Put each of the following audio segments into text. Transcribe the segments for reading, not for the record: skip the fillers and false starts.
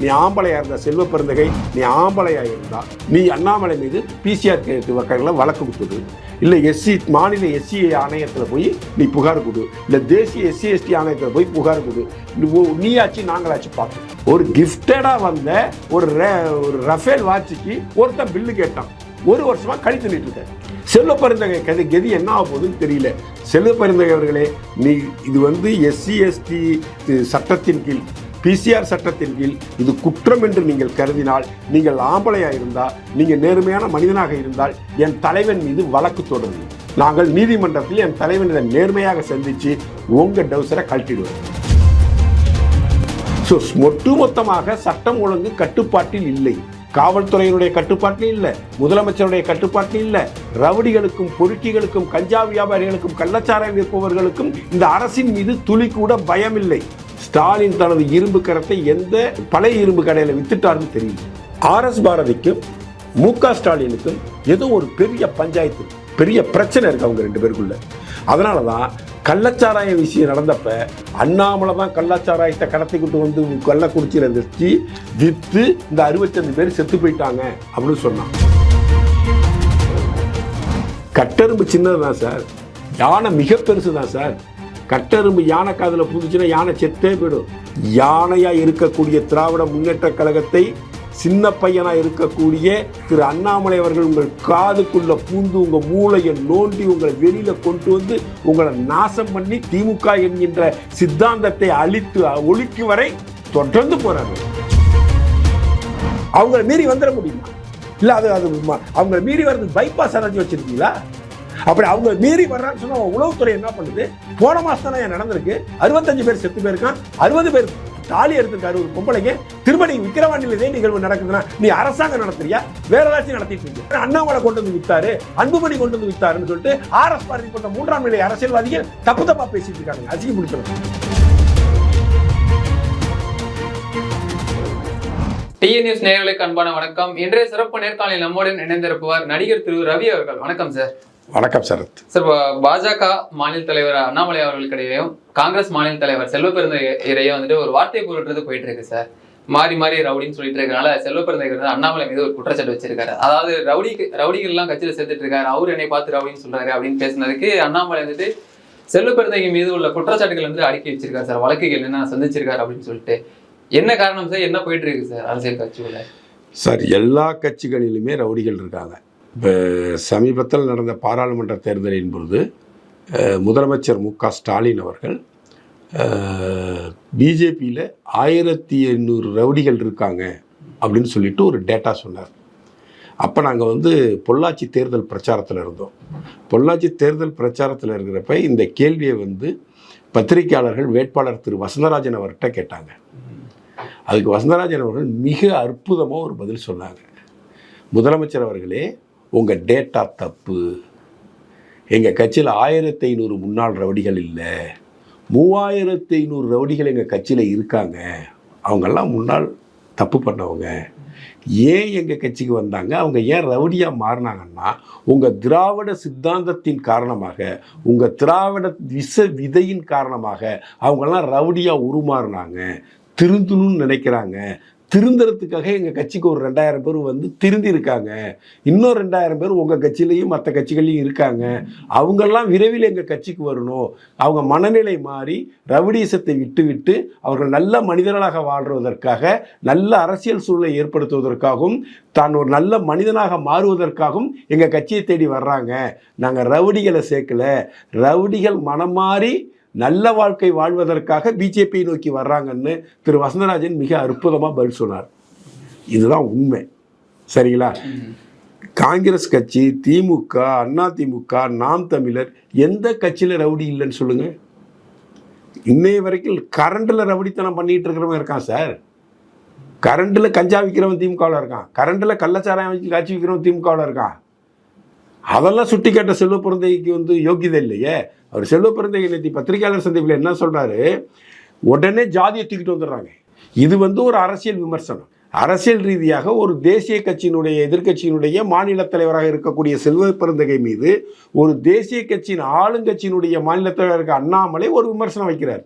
நீ ஆம்பளையா இருந்தா செல்வ பெருந்தகை, நீ ஆம்பளையா இருந்தா நீ அண்ணாமலை மீது பிசிஆர் வழக்குகளை வழக்கு கொடுத்துடு, இல்லை மாநில எஸ்சி ஆணையத்தில் போய் நீ புகார் கொடு, இல்லை தேசிய எஸ்சி எஸ்டி ஆணையத்தில் போய் புகார் கொடு, நீயாச்சு நாங்களாச்சு பார்ப்போம். ஒரு கிஃப்டடா வந்த ஒரு ரஃபேல் வாட்சுக்கு ஒருத்தன் பில்லு கேட்டான், ஒரு வருஷமா கழித்து நின்று இருக்காரு. செல்வ பெருந்தகை கதி என்ன ஆக போகுதுன்னு தெரியல. செல்வ பெருந்தகை அவர்களே, நீ இது எஸ்சி எஸ்டி சட்டத்தின் கீழ், பிசிஆர் சட்டத்தின் கீழ் இது குற்றம் என்று நீங்கள் கருதினால், நீங்கள் ஆம்பளையா இருந்தால், நீங்கள் நேர்மையான மனிதனாக இருந்தால் என் தலைவன் மீது வழக்கு தொடரும். நாங்கள் நீதிமன்றத்தில் என் தலைவனை நேர்மையாக சந்தித்து உங்கள் டவுசரை கழட்டிடுவோம். ஸோ ஒட்டுமொத்தமாக சட்டம் ஒழுங்கு கட்டுப்பாட்டில் இல்லை, காவல்துறையினுடைய கட்டுப்பாட்டில் இல்லை, முதலமைச்சருடைய கட்டுப்பாட்டில் இல்லை. ரவுடிகளுக்கும் பொறுக்கிகளுக்கும் கஞ்சா வியாபாரிகளுக்கும் கள்ளச்சாராயம் விற்பவர்களுக்கும் இந்த அரசின் மீது துளி கூட பயம் இல்லை. ஸ்டாலின் தனது இரும்பு கரத்தை எந்த பழைய இரும்பு கடையில் வித்துட்டாருன்னு தெரியல. RS பாரதிக்கும் MK ஸ்டாலினுக்கும் ஏதோ ஒரு பெரிய பஞ்சாயத்து, பெரிய பிரச்சனை இருக்கு அவங்க ரெண்டு பேருக்குள்ள. அதனால தான் கள்ளச்சாராய விஷயம் நடந்தப்ப அண்ணாமலை தான் கள்ளச்சாராயத்தை கடத்தி கொண்டு கள்ளக்குறிச்சியில் வச்சு விற்று இந்த 65 பேர் செத்து போயிட்டாங்க அப்படின்னு சொன்னான். கட்டெரும்பு சின்னது தான் சார், யானை மிக பெருசு தான் சார். கட்டெரும்பு யானை காதில் புதுச்சுன்னா யானை செத்தே போயிடும். யானையா இருக்கக்கூடிய திராவிட முன்னேற்ற கழகத்தை சின்ன பையனா இருக்கக்கூடிய திரு அண்ணாமலை அவர்கள் உங்கள் காதுக்குள்ள பூந்து உங்க மூளையை நோண்டி உங்களை வெளியில கொண்டு வந்து உங்களை நாசம் பண்ணி திமுக என்கின்ற சித்தாந்தத்தை அழித்து ஒழிக்கும் வரை தொடர்ந்து போறாங்க. அவங்களை மீறி வந்துட முடியுமா? இல்ல அது அவங்களை மீறி வர்றது பைபாஸ் அரைஞ்சி வச்சிருக்கீங்களா? அப்படி அவங்க மீறி வர்றான்னு சொன்னா உளவுத்துறை என்ன பண்ணுது? போன மாசம் தானே நடந்திருக்கு, 65 பேர் செத்து போயிருக்கான், 60 பேர் தாலி எடுத்திருக்காரு ஒரு பொம்பளைங்க. திரும்ப நீ விக்கிரவாண்டியில் இதே நிகழ்வு நடக்குதுன்னா நீ அரசாங்கம் நடத்துறியா, வேற ஏதாச்சும் நடத்திட்டு இருக்கு? அண்ணாமலை கொண்டு வந்து வித்தாரு, அன்புமணி கொண்டு வந்து வித்தாருன்னு சொல்லிட்டு RS பாரதி போன்ற 3ஆம் நிலை அரசியல்வாதிகள் தப்பா பேசிட்டு இருக்காங்க. அசிங்க பிடிச்சிடும். டிஎன்எஸ் நேயர்களுக்கு அன்பான வணக்கம். இன்றைய சிறப்பு நேர்காணலில் நம்முடன் இணைந்திருப்பவர் நடிகர் திரு ரவி அவர்கள். வணக்கம் சார். வணக்கம் சரத் சார். பாஜக மாநில தலைவர் அண்ணாமலை அவர்களுக்கிடையும் காங்கிரஸ் மாநில தலைவர் செல்வ பெருந்தகையும் ஒரு வார்த்தை போடுறது போயிட்டு இருக்கு சார். மாறி மாறி ரவுடின்னு சொல்லிட்டு இருக்கனால செல்வ பெருந்தகை அண்ணாமலை மீது ஒரு குற்றச்சாட்டு வச்சிருக்காரு. அதாவது ரவுடிகள் எல்லாம் கட்சியில சேர்த்துட்டு இருக்காரு, அவரு என்னை பார்த்து ரவுடின்னு சொல்றாரு அப்படின்னு பேசினதுக்கு அண்ணாமலை செல்வ பெருந்தகை மீது உள்ள குற்றச்சாட்டுகள் அடுக்கி வச்சிருக்காரு சார். வழக்குகள் என்ன சந்திச்சிருக்காரு அப்படின்னு சொல்லிட்டு என்ன காரணம் சார்? என்ன போயிட்டு இருக்கு சார் அரசியல் கட்சிக்குள்ள? சார், எல்லா கட்சிகளிலுமே ரவுடிகள் இருக்காங்க. இப்போ சமீபத்தில் நடந்த பாராளுமன்ற தேர்தலின் பொழுது முதலமைச்சர் MK ஸ்டாலின் அவர்கள் பிஜேபியில் 1800 ரவுடிகள் இருக்காங்க அப்படின்னு சொல்லிட்டு ஒரு டேட்டா சொன்னார். அப்போ நாங்கள் பொள்ளாச்சி தேர்தல் பிரச்சாரத்தில் இருந்தோம். பொள்ளாச்சி தேர்தல் பிரச்சாரத்தில் இருக்கிறப்ப இந்த கேள்வியை பத்திரிகையாளர்கள் வேட்பாளர் திரு வசந்தராஜன் அவர்கிட்ட கேட்டாங்க. அதுக்கு வசந்தராஜன் அவர்கள் மிக அற்புதமாக ஒரு பதில் சொன்னாங்க. முதலமைச்சர் அவர்களே, உங்கள் டேட்டா தப்பு. எங்கள் கட்சியில் 1500 முன்னாள் ரவுடிகள் இல்லை, 3500 ரவுடிகள் எங்கள் கட்சியில் இருக்காங்க. அவங்கெல்லாம் முன்னாள் தப்பு பண்ணவங்க. ஏன் எங்கள் கட்சிக்கு வந்தாங்க, அவங்க ஏன் ரவுடியாக மாறினாங்கன்னா உங்கள் திராவிட சித்தாந்தத்தின் காரணமாக, உங்கள் திராவிட விதையின் காரணமாக அவங்கெல்லாம் ரவுடியாக உருமாறினாங்க. திருந்தணும்னு நினைக்கிறாங்க. திருந்துறதுக்காக எங்கள் கட்சிக்கு ஒரு 2000 பேர் திருந்தி இருக்காங்க. இன்னும் 2000 பேர் உங்கள் கட்சியிலையும் மற்ற கட்சிகளையும் இருக்காங்க. அவங்கெல்லாம் விரைவில் எங்கள் கட்சிக்கு வரணும். அவங்க மனநிலை மாறி ரவுடிசத்தை விட்டு அவர்கள் நல்ல மனிதர்களாக வாழ்வதற்காக, நல்ல அரசியல் சூழலை ஏற்படுத்துவதற்காகவும், தான் ஒரு நல்ல மனிதனாக மாறுவதற்காகவும் எங்கள் கட்சியை தேடி வர்றாங்க. நாங்கள் ரவுடிகளை சேர்க்கல, ரவுடிகள் மனம் மாறி நல்ல வாழ்க்கை வாழ்வதற்காக பிஜேபி நோக்கி வர்றாங்கன்னு திரு வசந்தராஜன் மிக அற்புதமாக பதில் சொன்னார். இதுதான் உண்மை. சரிங்களா? காங்கிரஸ் கட்சி, திமுக, அதிமுக, நாம் தமிழர் எந்த கட்சியில் ரவுடி இல்லைன்னு சொல்லுங்க. இன்னைய வரைக்கும் கரண்டில் ரவுடித்தனம் பண்ணிட்டு இருக்கிறவன் இருக்கான் சார். கரண்டில் கஞ்சா விற்கிறவன் திமுகவில் இருக்கான், கரண்டில் கள்ளச்சாராயம் காட்சி விற்கிறவன் திமுகவில் இருக்கான். அதெல்லாம் சுட்டி கேட்ட செல்வ பெருந்தகைக்கு யோகியதை இல்லையே. அவர் செல்வ பெருந்தகை நேற்று பத்திரிகையாளர் சந்திப்பில் என்ன சொல்றாரு, உடனே ஜாதியை தூக்கிட்டு வந்துடுறாங்க. இது ஒரு அரசியல் விமர்சனம். அரசியல் ரீதியாக ஒரு தேசிய கட்சியினுடைய எதிர்கட்சியினுடைய மாநில தலைவராக இருக்கக்கூடிய செல்வ பெருந்தகை மீது ஒரு தேசிய கட்சியின் ஆளுங்கட்சியினுடைய மாநில தலைவராக அண்ணாமலை ஒரு விமர்சனம் வைக்கிறார்.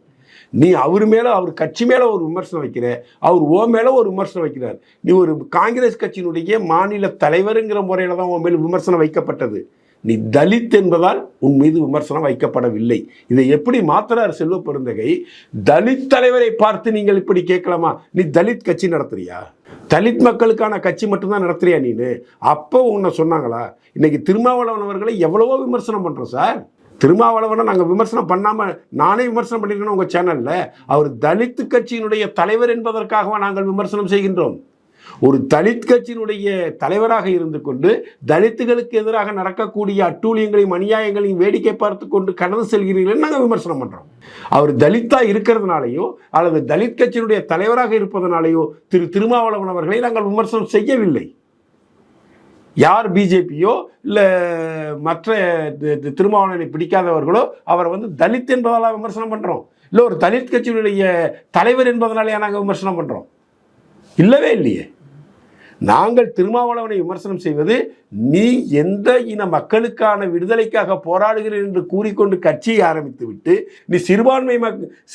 நீ அவர் மேலே, அவர் கட்சி மேலே ஒரு விமர்சனம் வைக்கிற, அவர் ஓ மேலே ஒரு விமர்சனம் வைக்கிறார். நீ ஒரு காங்கிரஸ் கட்சியினுடைய மாநில தலைவருங்கிற முறையில் தான் உன் மேலே விமர்சனம் வைக்கப்பட்டது. நீ தலித் என்பதால் உன் மீது விமர்சனம் வைக்கப்படவில்லை. இதை எப்படி மாத்துறார் செல்வ பெருந்தகை? தலித் தலைவரை பார்த்து நீங்கள் இப்படி கேட்கலாமா? நீ தலித் கட்சி நடத்துறியா? தலித் மக்களுக்கான கட்சி மட்டும்தான் நடத்துறியா நீனு? அப்போ உன்னை சொன்னாங்களா? இன்னைக்கு திருமாவளவன் அவர்களை எவ்வளவோ விமர்சனம் பண்றோம் சார். திருமாவளவனை நாங்கள் விமர்சனம் பண்ணாமல் நானே விமர்சனம் பண்ணியிருக்கேன் உங்கள் சேனலில். அவர் தலித் கட்சியினுடைய தலைவர் என்பதற்காக நாங்கள் விமர்சனம் செய்கின்றோம். ஒரு தலித் கட்சியினுடைய தலைவராக இருந்து கொண்டு தலித்துகளுக்கு எதிராக நடக்கக்கூடிய அட்டூழியங்களையும் அநியாயங்களையும் வேடிக்கை பார்த்து கொண்டு கடந்து செல்கிறீர்கள் நாங்கள் விமர்சனம் பண்ணுறோம். அவர் தலித்தா இருக்கிறதுனாலையோ அல்லது தலித் கட்சியினுடைய தலைவராக இருப்பதனாலேயோ திருமாவளவன் அவர்களை நாங்கள் விமர்சனம் செய்யவில்லை. யார் பிஜேபியோ இல்லை மற்ற திருமாவளவனை பிடிக்காதவர்களோ அவரை தலித் என்பதால விமர்சனம் பண்ணுறோம். இல்லை ஒரு தலித் கட்சியினுடைய தலைவர் என்பதனாலே நாங்கள் விமர்சனம் பண்ணுறோம்? இல்லவே இல்லையே. நாங்கள் திருமாவளவனை விமர்சனம் செய்வது, நீ எந்த இன மக்களுக்கான விடுதலைக்காக போராடுகிறேன் என்று கூறிக்கொண்டு கட்சியை ஆரம்பித்து விட்டு நீ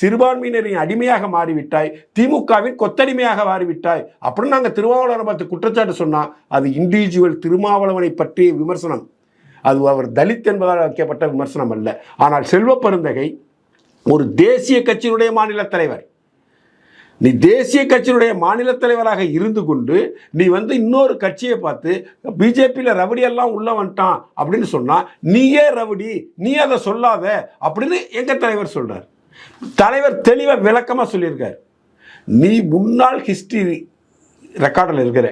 சிறுபான்மையினரின் அடிமையாக மாறிவிட்டாய், திமுகவின் கொத்தடிமையாக மாறிவிட்டாய் அப்படின்னு நாங்கள் திருமாவளவனை பார்த்து குற்றச்சாட்டு சொன்னால் அது இண்டிவிஜுவல் திருமாவளவனை பற்றிய விமர்சனம். அது அவர் தலித் என்பதால் வைக்கப்பட்ட விமர்சனம் அல்ல. ஆனால் செல்வ பெருந்தகை ஒரு தேசிய கட்சியினுடைய மாநில தலைவர். நீ தேசிய கட்சியினுடைய மாநில தலைவராக இருந்து கொண்டு நீ இன்னொரு கட்சியை பார்த்து பிஜேபியில் ரவுடி எல்லாம் உள்ள வந்துட்டான் அப்படின்னு சொன்னா நீயே ரவுடி, நீ அதை சொல்லாத அப்படின்னு எங்க தலைவர் சொல்றார். தலைவர் தெளிவா விளக்கமா சொல்லியிருக்கார். நீ முன்னாள் ஹிஸ்டரி ரெக்கார்டில் இருக்கிற,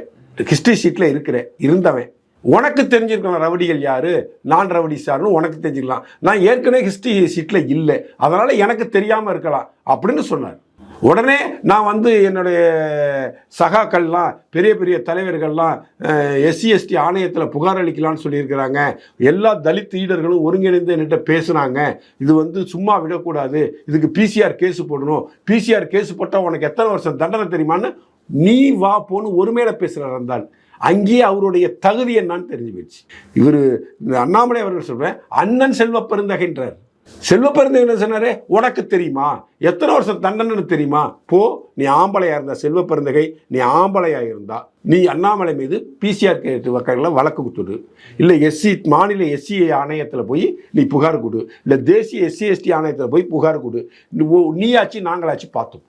ஹிஸ்டரி ஷீட்ல இருந்தவன், உனக்கு தெரிஞ்சிருக்கலாம் ரவுடிகள் யாரு, நான் ரவுடி சார்னு உனக்கு தெரிஞ்சுக்கலாம். நான் ஏற்கனவே ஹிஸ்டரி ஷீட்ல இல்லை, அதனால எனக்கு தெரியாம இருக்கலாம் அப்படின்னு சொன்னார். உடனே நான் என்னுடைய சகாக்கள்லாம் பெரிய பெரிய தலைவர்கள்லாம் எஸ்சி எஸ்டி ஆணையத்தில் புகார் அளிக்கலான்னு சொல்லியிருக்கிறாங்க. எல்லா தலித் லீடர்களும் ஒருங்கிணைந்து என்கிட்ட பேசுனாங்க. இது சும்மா விடக்கூடாது, இதுக்கு பிசிஆர் கேஸ் போடணும், பிசிஆர் கேஸ் போட்டால் உனக்கு எத்தனை வருஷம் தண்டனை தெரியுமான்னு நீ வா போன்னு ஒருமையில பேசுகிறார் இருந்தால் அங்கேயே அவருடைய தகுதி என்னான்னு தெரிஞ்சு போயிடுச்சு. இவர் அண்ணாமலை அவர்கள் சொல்கிறேன் அண்ணன் செல்வ பெருந்தகைன்றார். செல்வ பெருந்தகை என்ன சொன்னாரு? உனக்கு தெரியுமா எத்தனை வருஷம் தண்டனை தெரியுமா? போ, நீ ஆம்பளையா இருந்தா செல்வ பெருந்தகை, நீ ஆம்பளையா இருந்தா நீ அண்ணாமலை மீது பிசிஆர் வழக்குகளை வழக்கு கொடுத்துடு, இல்லை மாநில எஸ்சி ஆணையத்தில் போய் நீ புகார் கொடு, இல்லை தேசிய எஸ்சி எஸ்டி ஆணையத்தில் போய் புகார் கொடு, நீயாச்சு நாங்களாச்சு பார்த்தோம்.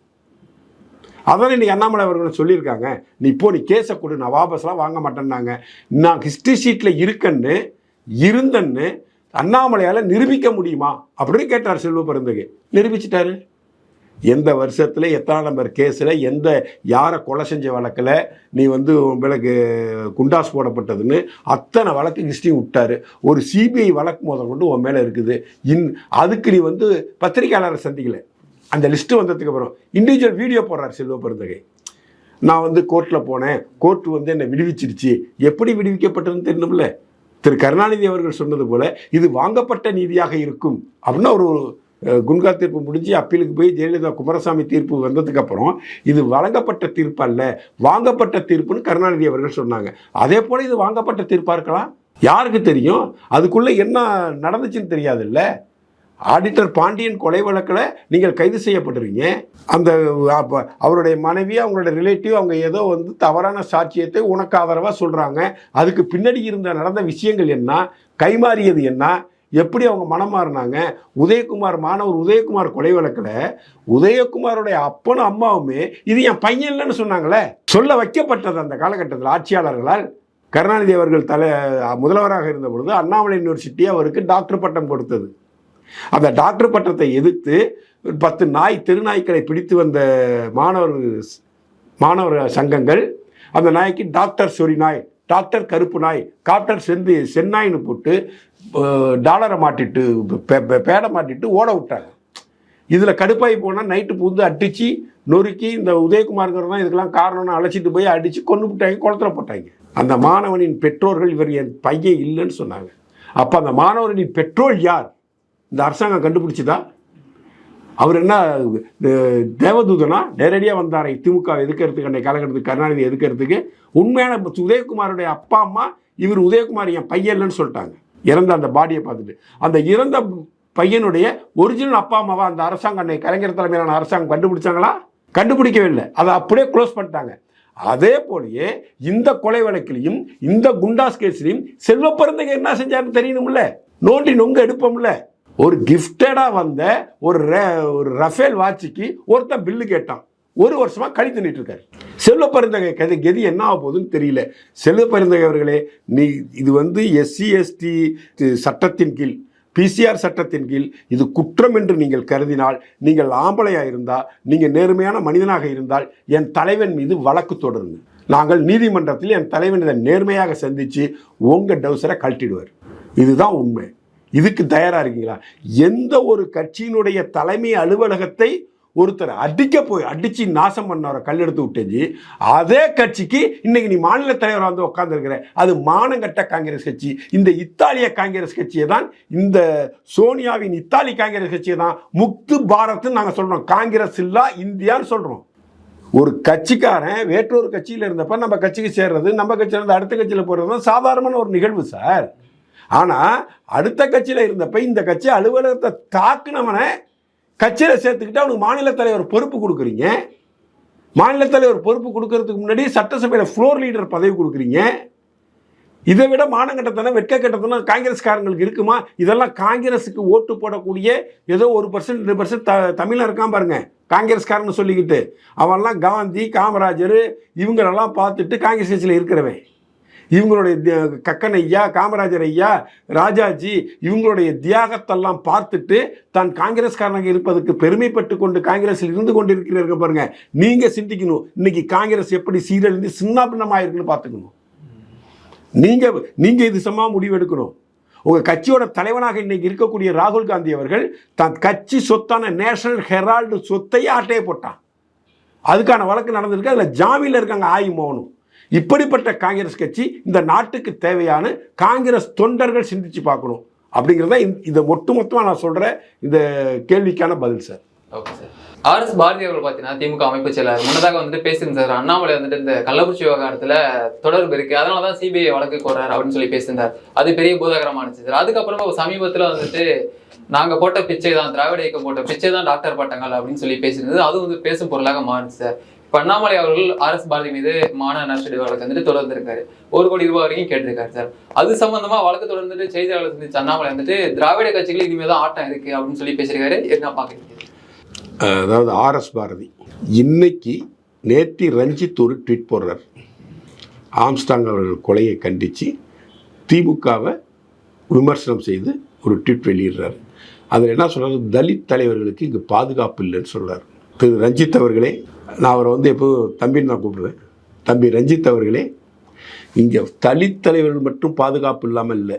அதான் இன்னைக்கு அண்ணாமலை அவர்கள் சொல்லியிருக்காங்க. நீ கேஸை கொடு, நான் வாபஸ்லாம் வாங்க மாட்டேன்னாங்க. நான் ஹிஸ்டரி ஷீட்டில் இருந்தேன்னு அண்ணாமலையால் நிரூபிக்க முடியுமா அப்படின்னு கேட்டார் செல்வ பெருந்தகை. நிரூபிச்சிட்டாரு. எந்த வருஷத்தில் எத்தனை நம்பர் கேஸில் யாரை கொலை செஞ்ச வழக்கில் நீ உங்களுக்கு குண்டாஸ் போடப்பட்டதுன்னு அத்தனை வழக்கு ஹிஸ்ட்ரி விட்டாரு. ஒரு சிபிஐ வழக்கு முதல் கொண்டு உன் மேலே இருக்குது. அதுக்கு நீ பத்திரிகையாளரை சந்திக்கலை. அந்த லிஸ்ட்டு வந்ததுக்கு அப்புறம் இண்டிவிஜுவல் வீடியோ போடுறார் செல்வ பெருந்தகை. நான் கோர்ட்டில் போனேன், கோர்ட்டு என்னை விடுவிச்சிருச்சு. எப்படி விடுவிக்கப்பட்டதுன்னு தெரியணும்ல. திரு கருணாநிதி அவர்கள் சொன்னது போல இது வாங்கப்பட்ட நீதியாக இருக்கும் அப்படின்னு ஒரு குன்கா தீர்ப்பு முடிஞ்சு அப்பீலுக்கு போய் ஜெயலலிதா குமாரசாமி தீர்ப்பு வந்ததுக்கு அப்புறம் இது வழங்கப்பட்ட தீர்ப்பு அல்ல, வாங்கப்பட்ட தீர்ப்புன்னு கருணாநிதி அவர்கள் சொன்னாங்க. அதே போல இது வாங்கப்பட்ட தீர்ப்பா இருக்கலாம், யாருக்கு தெரியும்? அதுக்குள்ள என்ன நடந்துச்சுன்னு தெரியாதுல்ல. ஆடிட்டர் பாண்டியன் கொலை வழக்கில் நீங்கள் கைது செய்யப்பட்டுறீங்க. அந்த அவருடைய மனைவி, அவங்களுடைய ரிலேட்டிவ், அவங்க ஏதோ தவறான சாட்சியத்தை உனக்கு ஆதரவாக சொல்கிறாங்க. அதுக்கு பின்னாடி நடந்த விஷயங்கள் என்ன, கைமாறியது என்ன, எப்படி அவங்க மனம் மாறினாங்க. மாணவர் உதயகுமார் கொலை வழக்கில் உதயகுமாரோடைய அப்பனும் அம்மாவுமே இது என் பையன் இல்லைன்னு சொன்னாங்களே. சொல்ல வைக்கப்பட்டது அந்த காலகட்டத்தில் ஆட்சியாளர்களால். கருணாநிதி அவர்கள் முதல்வராக இருந்த பொழுது அண்ணாமலை யூனிவர்சிட்டி அவருக்கு டாக்டர் பட்டம் கொடுத்தது. அந்த டாக்டர் பட்டத்தை எதிர்த்து 10 தெருநாய்க்களை பிடித்து வந்த மாணவர் சங்கங்கள் அந்த நாய்க்கு டாக்டர் சொறி நாய், டாக்டர் கருப்பு நாய், டாக்டர் சென்னாயின்னு போட்டு டாலரை மாட்டிட்டு பேடை மாட்டிட்டு ஓட விட்டாங்க. இதில் கடுப்பாகி போனால் நைட்டு புந்து அடித்து நொறுக்கி இந்த உதயகுமார்ங்கிறது தான் இதுக்கெல்லாம் காரணம்னு அழைச்சிட்டு போய் அடித்து கொண்டு விட்டாங்க, குளத்தில் போட்டாங்க. அந்த மாணவனின் பெற்றோர்கள் இவர் என் பையன் இல்லைன்னு சொன்னாங்க. அப்போ அந்த மாணவனின் பெற்றோர் யார்? இந்த அரசாங்கம் கண்டுபிடிச்சிதா? அவர் என்ன தேவதூதனா? நேரடியாக வந்தார் திமுக எதுக்கிறதுக்கு, அன்றைய காலகட்டத்துக்கு கருணாநிதி எதுக்கிறதுக்கு. உண்மையான உதயகுமாருடைய அப்பா அம்மா இவர் உதயகுமார் என் பையன் இல்லைன்னு சொல்லிட்டாங்க, இறந்த அந்த பாடியை பார்த்துட்டு. அந்த இறந்த பையனுடைய ஒரிஜினல் அப்பா அம்மாவா அந்த அரசாங்கம் அன்னைக்கு கலைஞர் தலைமையிலான அரசாங்கம் கண்டுபிடிச்சாங்களா? கண்டுபிடிக்கவே இல்லை. அதை அப்படியே க்ளோஸ் பண்ணிட்டாங்க. அதே போலயே இந்த கொலை வழக்கிலையும் இந்த குண்டாஸ் கேஸ்லையும் செல்வ பெருந்தகை என்ன செஞ்சாருன்னு தெரியணும்ல. நோண்டி நொங்க எடுப்போம்ல. ஒரு கிஃப்டடா வந்த ஒரு ரஃபேல் வாட்சுக்கு ஒருத்தன் பில்லு கேட்டான். 1 வருஷமா கழி தின்னுட்டு இருக்காரு. செல்வ பெருந்தகை கதி என்ன ஆக போகுதுன்னு தெரியல. செல்வ பெருந்தகை அவர்களே, நீ இது SC ST சட்டத்தின் கீழ், PCR சட்டத்தின் கீழ் இது குற்றம் என்று நீங்கள் கருதினால், நீங்கள் ஆம்பளையாக இருந்தால், நீங்கள் நேர்மையான மனிதனாக இருந்தால் என் தலைவன் மீது வழக்கு தொடருங்க. நாங்கள் நீதிமன்றத்தில் என் தலைவன் இதை நேர்மையாக சந்தித்து உங்கள் டவுசரை கழட்டிடுவார். இதுதான் உண்மை. இதுக்கு தயாராக இருக்கீங்களா? எந்த ஒரு கட்சியினுடைய தலைமை அலுவலகத்தை ஒருத்தர் அடிச்சு நாசம் பண்ணவரை கல்லெடுத்து விட்டேஜி, அதே கட்சிக்கு இன்னைக்கு நீ மாநில தலைவராக வந்து உட்காந்துருக்கிற. அது மானங்கட்ட காங்கிரஸ் கட்சி. இந்த இத்தாலிய காங்கிரஸ் கட்சியை தான், இந்த சோனியாவின் இத்தாலி காங்கிரஸ் கட்சியை தான் முக்து பாரத்னு நாங்கள் சொல்கிறோம். காங்கிரஸ் இல்லா இந்தியான்னு சொல்கிறோம். ஒரு கட்சிக்காரன் வேற்றொரு கட்சியில் இருந்தப்ப நம்ம கட்சிக்கு சேர்றது, நம்ம கட்சியிலேருந்து அடுத்த கட்சியில் போகிறது சாதாரணமான ஒரு நிகழ்வு சார். ஆனால் அடுத்த கட்சியில் இருந்தப்ப இந்த கட்சி அலுவலகத்தை தாக்குனவனை கட்சியில் சேர்த்துக்கிட்டு அவனுக்கு மாநில தலைவர் பொறுப்பு கொடுக்குறீங்க. மாநில தலைவர் பொறுப்பு கொடுக்கறதுக்கு முன்னாடி சட்டசபையில் ஃப்ளோர் லீடர் பதவி கொடுக்குறீங்க. இதை விட மானங்கட்டத்தனம் வெட்க கட்டத்தனம் காங்கிரஸ்காரங்களுக்கு இருக்குமா? இதெல்லாம் காங்கிரஸுக்கு ஓட்டு போடக்கூடிய ஏதோ 1% 2% தமிழன் இருக்கான் பாருங்க, காங்கிரஸ்காரன்னு சொல்லிக்கிட்டு. அவன்லாம் காந்தி, காமராஜர் இவங்களெல்லாம் பார்த்துட்டு காங்கிரஸ் கட்சியில் இருக்கிறவன். இவங்களுடைய கக்கன் ஐயா, காமராஜர் ஐயா, ராஜாஜி இவங்களுடைய தியாகத்தெல்லாம் பார்த்துட்டு தான் காங்கிரஸ்காரனாக இருப்பதற்கு பெருமைப்பட்டு கொண்டு காங்கிரஸில் இருந்து கொண்டு இருக்கிறீர்கள் பாருங்க. நீங்க சிந்திக்கணும், இன்னைக்கு காங்கிரஸ் எப்படி சீரழிந்து சின்ன பின்னமாயிருக்குன்னு பார்த்துக்கணும். நீங்க இது சமமா முடிவு எடுக்கணும். உங்க கட்சியோட தலைவனாக இன்னைக்கு இருக்கக்கூடிய ராகுல் காந்தி அவர்கள் தான் கட்சி சொத்தான நேஷனல் ஹெரால்டு சொத்தையே ஆட்டையை போட்டான். அதுக்கான வழக்கு நடந்திருக்கு. அதில் ஜாமீனில் இருக்காங்க ஆயுமோனும். இப்படிப்பட்ட காங்கிரஸ் கட்சி இந்த நாட்டுக்கு தேவையான காங்கிரஸ் தொண்டர்கள் சிந்திச்சு பார்க்கணும் அப்படிங்கிறத இதை ஒட்டுமொத்தமாக நான் சொல்ற இந்த கேள்விக்கான பதில் sir. Okay sir. RS Bharathi அவர்கள் பார்த்தீங்கன்னா திமுக அமைப்பு செயலர் முன்னதாக வந்துட்டு பேசியிருந்தார். அண்ணாமலை வந்துட்டு இந்த கள்ளக்குறிச்சி விவகாரத்தில் தொடர்பு இருக்கு, அதனால தான் CBI வழக்கு கோர்றாரு அப்படின்னு சொல்லி பேசியிருந்தார். அது பெரிய பூதாகரமானுச்சு சார். அதுக்கப்புறமா சமீபத்தில் வந்துட்டு நாங்கள் போட்ட பிச்சை தான், திராவிட இயக்கம் போட்ட பிச்சை தான் டாக்டர் பட்டங்கள் அப்படின்னு சொல்லி பேசியிருந்தது. அது வந்து பேசும் பொருளாக மாறுச்சு சார். இப்போ அண்ணாமலை அவர்கள் RS பாரதி மீது மான நஷ்ட வழக்கு வந்துட்டு தொடர்ந்து இருக்காரு. 1 கோடி ரூபாய் வரைக்கும் கேட்டிருக்காரு சார். அது சம்பந்தமா வழக்கு தொடர்ந்துட்டு செய்தியாளர் சந்திச்ச அண்ணாமலை வந்துட்டு திராவிட கட்சிகள் இனிமேல் தான் ஆட்டம் இருக்கு அப்படின்னு சொல்லி பேசியிருக்காரு. என்ன பார்க்குறீங்க? அதாவது RS பாரதி இன்னைக்கு நேற்று ரஞ்சித் ஒரு ட்வீட் போடுறார். ஆம்ஸ்டாங் அவர்கள் கொலையை கண்டித்து திமுகவை விமர்சனம் செய்து ஒரு ட்வீட் வெளியிடுறார். அதில் என்ன சொல்றாரு? தலித் தலைவர்களுக்கு இங்கு பாதுகாப்பு இல்லைன்னு சொல்றார். திரு ரஞ்சித் அவர்களே, நான் அவரை எப்போ தம்பின்னு நான் கூப்பிடுவேன். தம்பி ரஞ்சித் அவர்களே, இங்கே தலித் தலைவர்கள் மட்டும் பாதுகாப்பு இல்லாமல் இல்லை,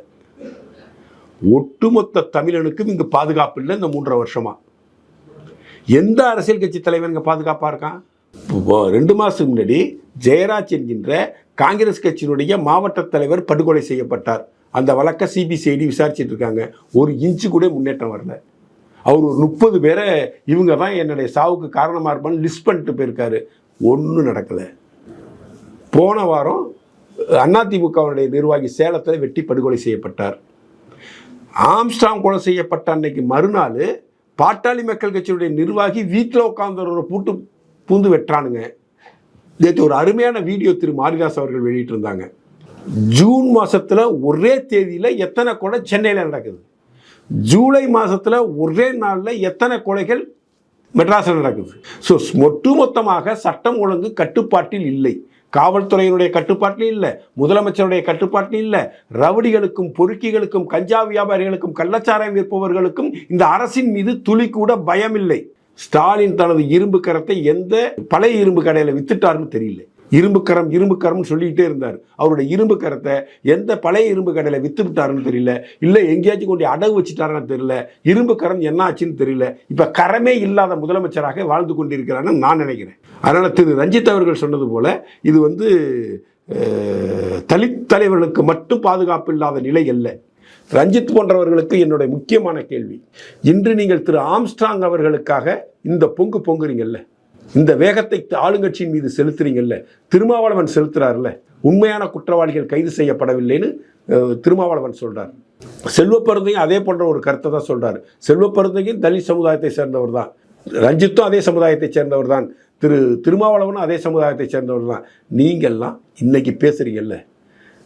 ஒட்டுமொத்த தமிழனுக்கும் இங்கே பாதுகாப்பு இல்லை. இந்த 3.5 வருஷமா எந்த அரசியல் கட்சி தலைவர் இங்கே பாதுகாப்பாக இருக்கான்? 2 மாதத்துக்கு முன்னாடி ஜெயராஜ் என்கின்ற காங்கிரஸ் கட்சியினுடைய மாவட்ட தலைவர் படுகொலை செய்யப்பட்டார். அந்த வழக்கை CBCID விசாரிச்சுட்டு இருக்காங்க. 1 இன்ச்சு கூட முன்னேற்றம் வரல. அவர் ஒரு 30 பேரை இவங்க தான் என்னுடைய சாவுக்கு காரணமாக இருப்பான்னு லிஸ்ட் பண்ணிட்டு போயிருக்காரு. ஒன்றும் நடக்கலை. போன வாரம் அதிமுகவுடைய நிர்வாகி சேலத்தில் வெட்டி படுகொலை செய்யப்பட்டார். ஆம்ஸ்டாங் கொலை செய்யப்பட்ட அன்னைக்கு மறுநாள் பாட்டாளி மக்கள் கட்சியுடைய நிர்வாகி வீட்டில் உட்கார்ந்தவரை பூந்து வெட்டுறானுங்க. நேற்று ஒரு அருமையான வீடியோ திரு மாரிதாஸ் அவர்கள் வெளியிட்டு இருந்தாங்க. ஜூன் மாதத்தில் ஒரே தேதியில் எத்தனை கொலை சென்னையில் நடக்குது, ஜூலை மாதத்தில் ஒரே நாளில் எத்தனை கொலைகள் மெட்ராஸில் நடக்குது. ஸோ ஒட்டுமொத்தமாக சட்டம் ஒழுங்கு கட்டுப்பாட்டில் இல்லை. காவல்துறையினுடைய கட்டுப்பாட்டில் இல்லை, முதலமைச்சருடைய கட்டுப்பாட்டில் இல்லை. ரவுடிகளுக்கும் பொறுக்கிகளுக்கும் கஞ்சா வியாபாரிகளுக்கும் கள்ளச்சாராயம் விற்பவர்களுக்கும் இந்த அரசின் மீது துளி கூட பயம் இல்லை. ஸ்டாலின் தனது இரும்பு கரத்தை எந்த பழைய இரும்பு கடையில் வித்துட்டாருன்னு தெரியல. இரும்பு கரம்னு சொல்லிக்கிட்டே இருந்தார். அவருடைய இரும்பு கரத்தை எந்த பழைய இரும்பு கடையில் வித்து விட்டாருன்னு தெரியல, இல்லை எங்கேயாச்சும் கொண்டு அடகு வச்சுட்டாருன்னு தெரியல. இரும்பு கரம் என்ன ஆச்சுன்னு தெரியல. இப்போ கரமே இல்லாத முதலமைச்சராக வாழ்ந்து கொண்டிருக்கிறான்னு நான் நினைக்கிறேன். அதனால் திரு ரஞ்சித் அவர்கள் சொன்னது போல இது தலித் தலைவர்களுக்கு மட்டும் பாதுகாப்பு இல்லாத நிலை அல்ல. ரஞ்சித் போன்றவர்களுக்கு என்னுடைய முக்கியமான கேள்வி, இன்று நீங்கள் திரு ஆம்ஸ்டாங் அவர்களுக்காக இந்த பொங்குறீங்கல்ல, இந்த வேகத்தை ஆளுங்கட்சியின் மீது செலுத்துறீங்கல்ல, திருமாவளவன் செலுத்துறாருல்ல, உண்மையான குற்றவாளிகள் கைது செய்யப்படவில்லைன்னு திருமாவளவன் சொல்றார். செல்வப்பெருந்தையும் அதே போன்ற ஒரு கருத்தை தான் சொல்றாரு. செல்வப்பெருந்தையும் தலித் சமுதாயத்தை சேர்ந்தவர் தான், ரஞ்சித்தும் அதே சமுதாயத்தை சேர்ந்தவர் தான், திருமாவளவனும் அதே சமுதாயத்தை சேர்ந்தவர் தான். நீங்கள்லாம் இன்னைக்கு பேசுறீங்கல்ல,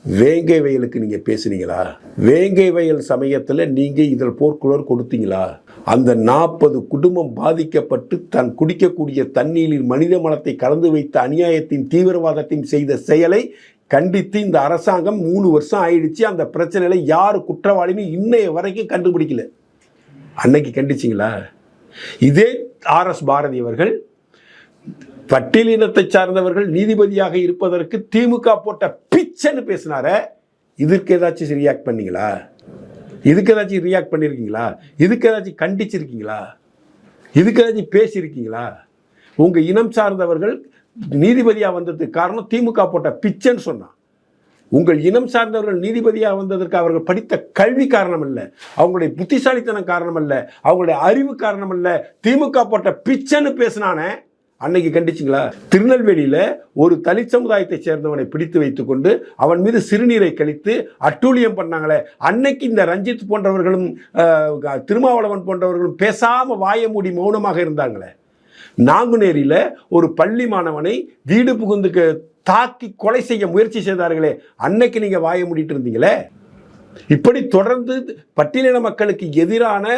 வேங்கை வயலுக்கு நீங்கள் பேசுனீங்களா? வேங்கை வயல் சமயத்தில் நீங்கள் இதில் போர்க்குழர் கொடுத்தீங்களா? அந்த 40 குடும்பம் பாதிக்கப்பட்டு தன் குடிக்கக்கூடிய தண்ணீரில் மனித மலத்தை கலந்து வைத்த அநியாயத்தின் தீவிரவாதத்தையும் செய்த செயலை கண்டித்து இந்த அரசாங்கம் 3 வருஷம் ஆயிடுச்சு. அந்த பிரச்சனையில் யார் குற்றவாளின்னு இன்னைய வரைக்கும் கண்டுபிடிக்கல. அன்னைக்கு கண்டிச்சிங்களா? இதே RS பாரதி அவர்கள் பட்டியலினத்தை சார்ந்தவர்கள் நீதிபதியாக இருப்பதற்கு திமுக போட்ட பிச்சைன்னு பேசினார. இதற்கு ஏதாச்சும் ரியாக்ட் பண்ணீங்களா? இதுக்கு ஏதாச்சும் ரியாக்ட் பண்ணியிருக்கீங்களா? இதுக்கு ஏதாச்சும் கண்டிச்சிருக்கீங்களா? இதுக்கு ஏதாச்சும் பேசியிருக்கீங்களா? உங்க இனம் சார்ந்தவர்கள் நீதிபதியாக வந்ததுக்கு காரணம் திமுக போட்ட பிச்சைன்னு சொன்னான். உங்கள் இனம் சார்ந்தவர்கள் நீதிபதியாக வந்ததற்கு அவர்கள் படித்த கல்வி காரணம் அல்ல, அவங்களுடைய புத்திசாலித்தனம் காரணம் அல்ல, அவங்களுடைய அறிவு காரணம் அல்ல, திமுக போட்ட பிச்சைன்னு பேசினானே. அன்னைக்கு கண்டிச்சிங்களா? திருநெல்வேலியில் ஒரு தலித் சமுதாயத்தை சேர்ந்தவனை பிடித்து வைத்துக்கொண்டு அவன் மீது சிறுநீரை கழித்து அட்டூழியம் பண்ணாங்களே, அன்னைக்கு இந்த ரஞ்சித் போன்றவர்களும் திருமாவளவன் போன்றவர்களும் பேசாமல் வாய மூடி மௌனமாக இருந்தாங்களே. நாங்குநேரியில் ஒரு பள்ளி மாணவனை வீடு புகுந்து தாக்கி கொலை செய்ய முயற்சி செய்தார்களே, அன்னைக்கு நீங்கள் வாய மூடிட்டு இருந்தீங்களே. இப்படி தொடர்ந்து பட்டியலின மக்களுக்கு எதிரான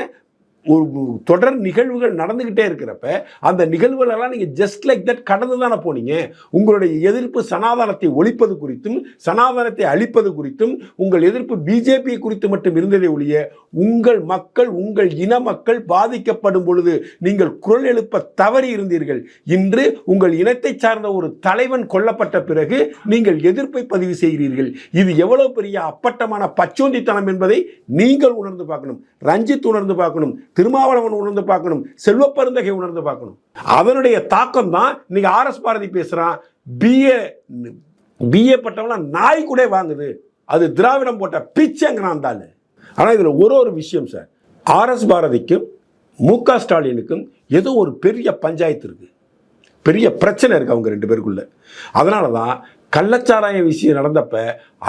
ஒரு தொடர் நிகழ்வுகள் நடந்துகிட்டே இருக்கிறப்ப அந்த நிகழ்வுகளெல்லாம் நீங்கள் ஜஸ்ட் லைக் தட் கடந்து தானே போனீங்க. உங்களுடைய எதிர்ப்பு சனாதனத்தை ஒழிப்பது குறித்தும் சனாதனத்தை அழிப்பது குறித்தும் உங்கள் எதிர்ப்பு பிஜேபி குறித்து மட்டும் இருந்ததை ஒழிய உங்கள் மக்கள், உங்கள் இன மக்கள் பாதிக்கப்படும் பொழுது நீங்கள் குரல் எழுப்ப தவறி இருந்தீர்கள். இன்று உங்கள் இனத்தை சார்ந்த ஒரு தலைவன் கொல்லப்பட்ட பிறகு நீங்கள் எதிர்ப்பை பதிவு செய்கிறீர்கள். இது எவ்வளவு பெரிய அப்பட்டமான பச்சோந்தித்தனம் என்பதை நீங்கள் உணர்ந்து பார்க்கணும், ரஞ்சித் உணர்ந்து பார்க்கணும், திருமாவளவன் உணர்ந்து பார்க்கணும், செல்வப்பெருந்தகை உணர்ந்து பார்க்கணும். அதனுடைய தாக்கம் தான் இன்னைக்கு RS பாரதி பேசுறான். பிஏ பட்டவெல்லாம் நாய் கூட வாங்குது, அது திராவிடம் போட்ட பிச்சைங்கிறான் தாள். ஆனால் இதில் ஒரு விஷயம் சார், RS பாரதிக்கும் MK ஸ்டாலினுக்கும் ஏதோ ஒரு பெரிய பஞ்சாயத்து இருக்கு, பெரிய பிரச்சனை இருக்கு அவங்க 2 பேருக்குள்ள. அதனால தான் கள்ளச்சாராய விஷயம் நடந்தப்ப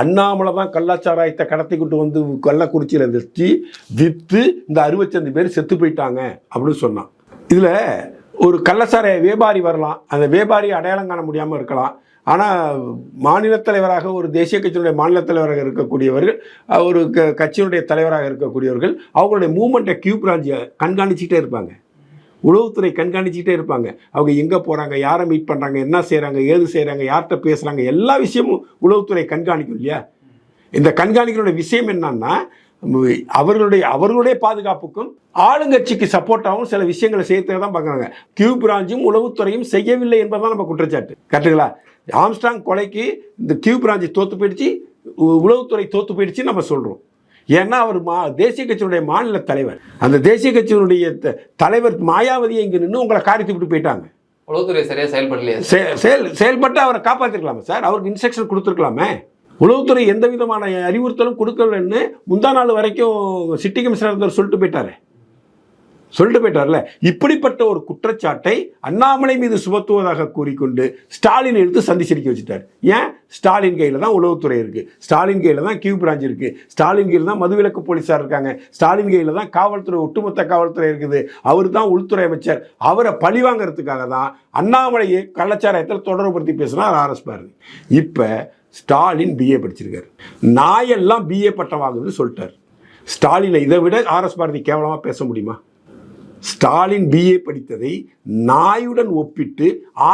அண்ணாமலை தான் கள்ளச்சாராயத்தை கடத்திக்கிட்டு வந்து கள்ளக்குறிச்சியில் வச்சு விற்று இந்த 65 பேர் செத்து போயிட்டாங்க அப்படின்னு சொன்னான். இதில் ஒரு கள்ளச்சாராய வியாபாரி வரலாம், அந்த வியாபாரியை அடையாளம் காண முடியாமல் இருக்கலாம். ஆனால் மாநில தலைவராக, ஒரு தேசிய கட்சியினுடைய மாநில தலைவராக இருக்கக்கூடியவர்கள், ஒரு கட்சியினுடைய தலைவராக இருக்கக்கூடியவர்கள் அவங்களுடைய மூவ்மெண்ட்டை கியூ பிரான்ச்சை கண்காணிச்சிக்கிட்டே இருப்பாங்க, உளவுத்துறை கண்காணிச்சிக்கிட்டே இருப்பாங்க. அவங்க எங்கே போகிறாங்க, யாரை மீட் பண்ணுறாங்க, என்ன செய்கிறாங்க, ஏது செய்கிறாங்க, யார்கிட்ட பேசுகிறாங்க, எல்லா விஷயமும் உளவுத்துறை கண்காணிக்கும் இல்லையா? இந்த கண்காணிக்கிறோட விஷயம் என்னன்னா, அவர்களுடைய பாதுகாப்புக்கும் ஆளுங்கட்சிக்கு சப்போர்ட்டாகவும் சில விஷயங்களை செய்யறதுக்கு தான் பார்க்குறாங்க. கியூ பிரான்ச்சும் உளவுத்துறையும் செய்யவில்லை என்பதுதான் நம்ம குற்றச்சாட்டு. கரெக்டுங்களா? ஆம்ஸ்ட்ராங் கொலைக்கு இந்த கியூ பிரான்ச்சு தோற்று போயிடுச்சு, உளவுத்துறை தோற்று போயிடுச்சு நம்ம சொல்கிறோம். ஏன்னா அவர் தேசிய கட்சியினுடைய மாநில தலைவர். அந்த தேசிய கட்சியினுடைய தலைவர் மாயாவதியை இங்கே நின்று உங்களை காரித்து விட்டு போயிட்டாங்க. உளவுத்துறை சரியா செயல்படலையே. செயல்பட்டு அவரை காப்பாற்றிருக்கலாமே சார், அவருக்கு இன்ஸ்ட்ரக்ஷன் கொடுத்துருக்கலாமே. உளவுத்துறை எந்த விதமான அறிவுறுத்தலும் கொடுக்கலன்னு முந்தா நாள் வரைக்கும் சிட்டி கமிஷனர் சொல்லிட்டு போயிட்டார்ல. இப்படிப்பட்ட ஒரு குற்றச்சாட்டை அண்ணாமலை மீது சுமத்துவதாக கூறிக்கொண்டு ஸ்டாலின் எடுத்து சந்திச்சிருக்க வச்சுட்டார். ஏன்? ஸ்டாலின் கையில் தான் உளவுத்துறை இருக்குது, ஸ்டாலின் கையில் தான் கியூ பிரான்ச் இருக்குது, ஸ்டாலின் கையில் தான் மதுவிலக்கு போலீஸார் இருக்காங்க, ஸ்டாலின் கையில் தான் காவல்துறை, ஒட்டுமொத்த காவல்துறை இருக்குது, அவர் தான் உள்துறை அமைச்சர். அவரை பழிவாங்கிறதுக்காக தான் அண்ணாமலையை கள்ளச்சாராயத்தில் தொடர்புபடுத்தி பேசுகிறார் RS பாரதி. இப்போ ஸ்டாலின் BA படிச்சிருக்காரு, நாயெல்லாம் BA பட்டம் வாங்குதுன்னு சொல்லிட்டார். ஸ்டாலினை இதை விட RS பாரதி கேவலமாக பேச முடியுமா? ஸ்டாலின் BA படித்ததை நாயுடன் ஒப்பிட்டு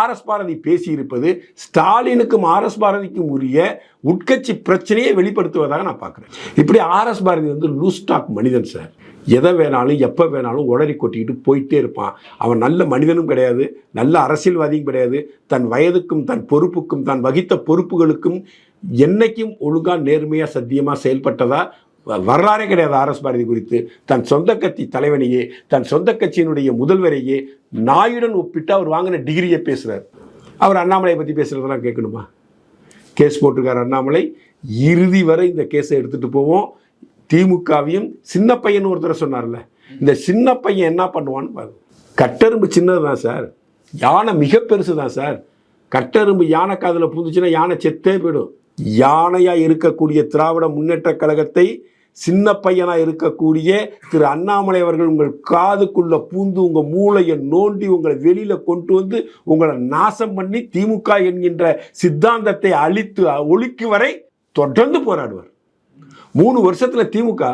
RS பாரதி பேசியிருப்பது ஸ்டாலினுக்கும் RS பாரதிக்கும் உரிய உட்கட்சி பிரச்சனையை வெளிப்படுத்துவதாக நான் பார்க்குறேன். இப்படி RS பாரதி வந்து லூஸ் டாக் மனிதன் சார். எதை வேணாலும் எப்போ வேணாலும் உளறி கொட்டிக்கிட்டு போயிட்டே இருப்பான். அவன் நல்ல மனிதனும் கிடையாது, நல்ல அரசியல்வாதியும் கிடையாது. தன் வயதுக்கும் தன் பொறுப்புக்கும் தான் வகித்த பொறுப்புகளுக்கும் என்னைக்கும் ஒழுங்காக நேர்மையாக சத்தியமாக செயல்பட்டதா வரலாறே கிடையாது. RS பாரதி குறித்து தன் சொந்த கட்சி தலைவனையே, தன் சொந்த கட்சியினுடைய முதல்வரையே நாயுடன் ஒப்பிட்டு அவர் வாங்கின டிகிரியை பேசுகிறார். அவர் அண்ணாமலையை பற்றி பேசுகிறதெல்லாம் கேட்கணுமா? கேஸ் போட்டிருக்கார் அண்ணாமலை, இறுதி வரை இந்த கேஸை எடுத்துகிட்டு போவோம். திமுகவையும் சின்ன பையன் ஒருத்தரை சொன்னார்ல, இந்த சின்ன பையன் என்ன பண்ணுவான்னு பாருங்க. கட்டெரும்பு சின்னது தான் சார், யானை மிக பெருசு தான் சார். கட்டெரும்பு யானை காதில் புந்துச்சுன்னா யானை செத்தே போயிடும். யானையாக இருக்கக்கூடிய திராவிட முன்னேற்ற கழகத்தை சின்ன பையனாக இருக்கக்கூடிய திரு அண்ணாமலை அவர்கள் உங்கள் காதுக்குள்ள பூந்து உங்கள் மூளையை நோண்டி உங்களை வெளியில் கொண்டு வந்து உங்களை நாசம் பண்ணி திமுக என்கின்ற சித்தாந்தத்தை அழித்து ஒழிக்கும் வரை தொடர்ந்து போராடுவார். 3 வருஷத்தில் திமுக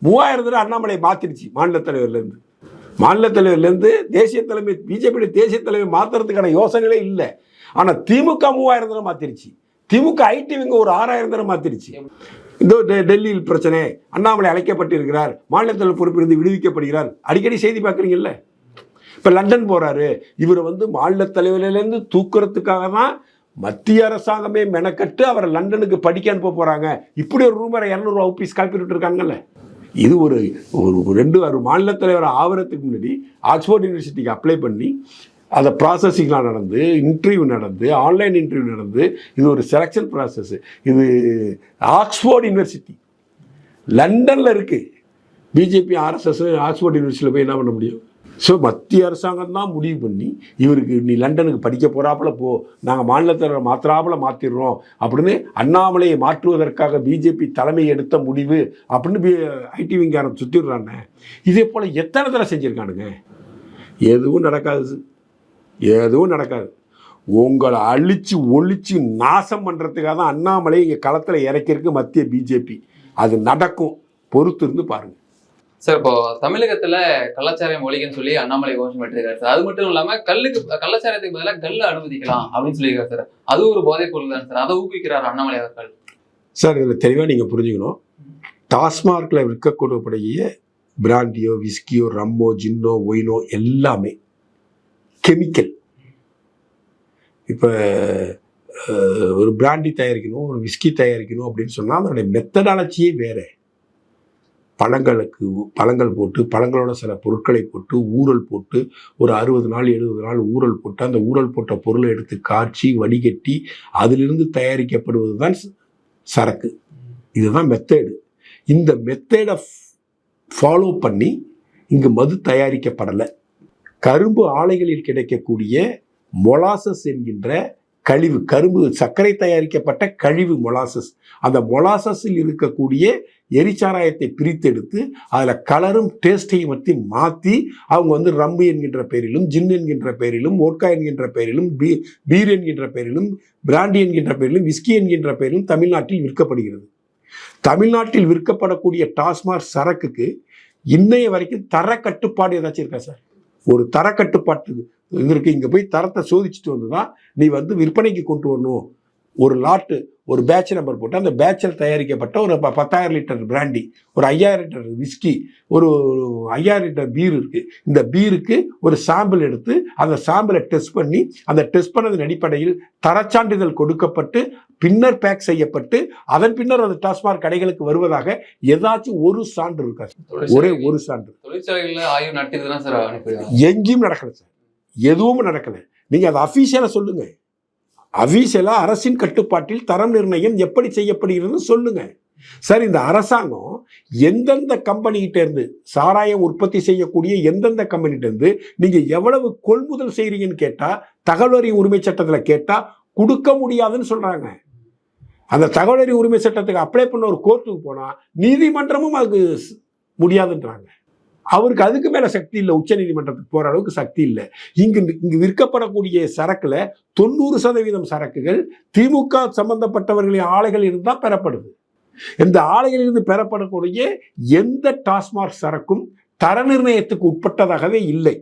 3000 தடவை அண்ணாமலை மாற்றிடுச்சு. மாநில தலைவர்லேருந்து தேசிய தலைமை, பிஜேபி தேசிய தலைமை மாற்றுறதுக்கான யோசனைகளே இல்லை. ஆனால் திமுக 3000 தடவை மாற்றிடுச்சு. திமுக ஐடி விங்க ஒரு 6000 தடவை மாற்றிடுச்சு. இந்த டெல்லியில் பிரச்சனை, அண்ணாமலை அழைக்கப்பட்டிருக்கிறார், மாநில தலைவர் பொறுப்பிலிருந்து விடுவிக்கப்படுகிறார், அடிக்கடி செய்தி பார்க்குறீங்கல்ல. இப்போ லண்டன் போகிறாரு, இவரை மாநில தலைவரிலேருந்து தூக்குறதுக்காக தான் மத்திய அரசாங்கமே மெனக்கட்டு அவரை லண்டனுக்கு படிக்க அனுப்ப போகிறாங்க. இப்படி ஒரு ரூமரை 200 ரூபா ஒப்பீஸ் கால்பிட்டு இருக்காங்கல்ல. இது ஒரு 2 மாநில தலைவர் ஆவறதுக்கு முன்னாடி ஆக்ஸ்போர்ட் யூனிவர்சிட்டிக்கு அப்ளை பண்ணி அதை ப்ராசஸிங்லாம் நடந்து, இன்டர்வியூ நடந்து, ஆன்லைன் இன்டர்வியூ நடந்து, இது ஒரு செலெக்ஷன் ப்ராசஸ். இது ஆக்ஸ்போர்ட் யூனிவர்சிட்டி லண்டனில் இருக்குது. பிஜேபி ஆர்எஸ்எஸ் ஆக்ஸ்போர்ட் யூனிவர்சிட்டியில் போய் என்ன பண்ண முடியும்? ஸோ மத்திய அரசாங்கம் தான் முடிவு பண்ணி இவருக்கு நீ லண்டனுக்கு படிக்க போகிறாப்புல போ, நாங்கள் மாநிலத்தில் மாத்திராப்புல மாற்றிடுறோம் அப்படின்னு அண்ணாமலையை மாற்றுவதற்காக பிஜேபி தலைமை எடுத்த முடிவு அப்படின்னு ஐடி விங்காரம் சுற்றிடுறாங்க. இதே போல் எத்தனை தடவை செஞ்சுருக்கானுங்க. எதுவும் நடக்காது. உங்களை அழிச்சு ஒழிச்சு நாசம் பண்ணுறதுக்காக தான் அண்ணாமலை இங்கே களத்தில் இறக்கியிருக்கு மத்திய பிஜேபி. அது நடக்கும், பொறுத்து இருந்து பாருங்கள் சார். இப்போ தமிழகத்துல கள்ளச்சாராயம் ஒழிகன்னு சொல்லி அண்ணாமலை கோஷம் பெற்றிருக்காரு சார். அது மட்டும் இல்லாம கள்ளச்சாராயத்துக்கு பதிலாக கல்ல அனுமதிக்கலாம் அப்படின்னு சொல்லியிருக்காரு சார். அது ஒரு போதைப் பொருள் தான் சார். அதை ஊக்குவிக்கிறார் அண்ணாமலை அவர்கள். சார் இதில் தெளிவாக நீங்கள் புரிஞ்சுக்கணும். டாஸ்மார்க்கில் விற்கக்கூடிய பிராண்டியோ, விஸ்கியோ, ரம்மோ, ஜின்னோ, ஒயினோ எல்லாமே கெமிக்கல். இப்போ ஒரு பிராண்டி தயாரிக்கணும், ஒரு விஸ்கி தயாரிக்கணும் அப்படின்னு சொன்னால் அதனுடைய மெத்தடாலஜியே வேறு. பழங்கள் போட்டு, பழங்களோட சில பொருட்களை போட்டு, ஊறல் போட்டு, ஒரு 60 நாள் 70 நாள் ஊறல் போட்டு, அந்த ஊறல் போட்ட பொருளை எடுத்து காய்ச்சி வடிகட்டி அதிலிருந்து தயாரிக்கப்படுவது தான் சரக்கு. இதுதான் மெத்தேடு. இந்த மெத்தேடை ஃபாலோ பண்ணி இங்கு மது தயாரிக்கப்படலை. கரும்பு ஆலைகளில் கிடைக்கக்கூடிய மொலாசஸ் என்கின்ற கழிவு, கரும்பு சர்க்கரை தயாரிக்கப்பட்ட கழிவு மொலாசஸ், அந்த மொலாசஸில் இருக்கக்கூடிய எரிச்சாராயத்தை பிரித்தெடுத்து அதில் கலரும் டேஸ்ட்டையும் மாற்றி அவங்க ரம்பு என்கின்ற பெயரிலும், ஜின் என்கின்ற பெயரிலும், ஓட்கா என்கின்ற பெயரிலும், பீர் என்கின்ற பெயரிலும், பிராண்டி என்கின்ற பெயரிலும், விஸ்கி என்கின்ற பெயரிலும் தமிழ்நாட்டில் விற்கப்படுகிறது. தமிழ்நாட்டில் விற்கப்படக்கூடிய டாஸ்மாக் சரக்குக்கு இன்னைய வரைக்கும் தர கட்டுப்பாடு ஏதாச்சும் இருக்கா சார்? ஒரு தர கட்டுப்பாட்டு இது இருக்குது. இங்கே போய் தரத்தை சோதிச்சுட்டு வந்து தான் நீ விற்பனைக்கு கொண்டு வரணும். ஒரு லாட்டு, ஒரு பேட்ச் நம்பர் போட்டு அந்த பேட்சில் தயாரிக்கப்பட்ட ஒரு 10,000 லிட்டர் பிராண்டி, ஒரு 5,000 லிட்டர் விஸ்கி, ஒரு 5,000 லிட்டர் பீர் இருக்குது. இந்த பீருக்கு ஒரு சாம்பிள் எடுத்து அந்த சாம்பிளை டெஸ்ட் பண்ணி, அந்த டெஸ்ட் பண்ணதன் அடிப்படையில் தரச்சான்றிதழ் கொடுக்கப்பட்டு பின்னர் பேக் செய்யப்பட்டு அதன் பின்னர் அது டாஸ்மாக் கடைகளுக்கு வருவதாக ஏதாச்சும் ஒரு சான்று இருக்கா? ஒரே ஒரு சான்று. தொழிற்சாலைகளில் ஆய்வு நடத்தியதுதான் சார் எங்கேயும் நடக்கலை சார், எதுவும் நடக்கலை. நீங்கள் அதை அஃபீஷியலாக சொல்லுங்கள். அஃபீஷியலாக அரசின் கட்டுப்பாட்டில் தரம் நிர்ணயம் எப்படி செய்யப்படுகிறதுன்னு சொல்லுங்க சார். இந்த அரசாங்கம் எந்தெந்த கம்பெனிகிட்ட இருந்து சாராயம் உற்பத்தி செய்யக்கூடிய எந்தெந்த கம்பெனிகிட்ட இருந்து நீங்க எவ்வளவு கொள்முதல் செய்றீங்கன்னு கேட்டா, தகவல் அறியும் உரிமை சட்டத்தில் கேட்டா கொடுக்க முடியாதுன்னு சொல்றாங்க. அந்த தகவல் அறியும் உரிமை சட்டத்துக்கு அப்ளை பண்ண ஒரு கோர்ட்டுக்கு போனா நீதிமன்றமும் அதுக்கு முடியாதுன்றாங்க. அவருக்கு அதுக்கு மேல சக்தி இல்லை, உச்ச நீதிமன்றத்துக்கு போற அளவுக்கு சக்தி இல்லை. இங்கு விற்கப்படக்கூடிய சரக்குல 90% சரக்குகள் திமுக சம்பந்தப்பட்டவர்களின் ஆலைகளில் இருந்தால் பெறப்படுது. இந்த ஆலைகளிலிருந்து பெறப்படக்கூடிய எந்த டாஸ்மாக் சரக்கும் தர நிர்ணயத்துக்கு உட்பட்டதாகவே இல்லை.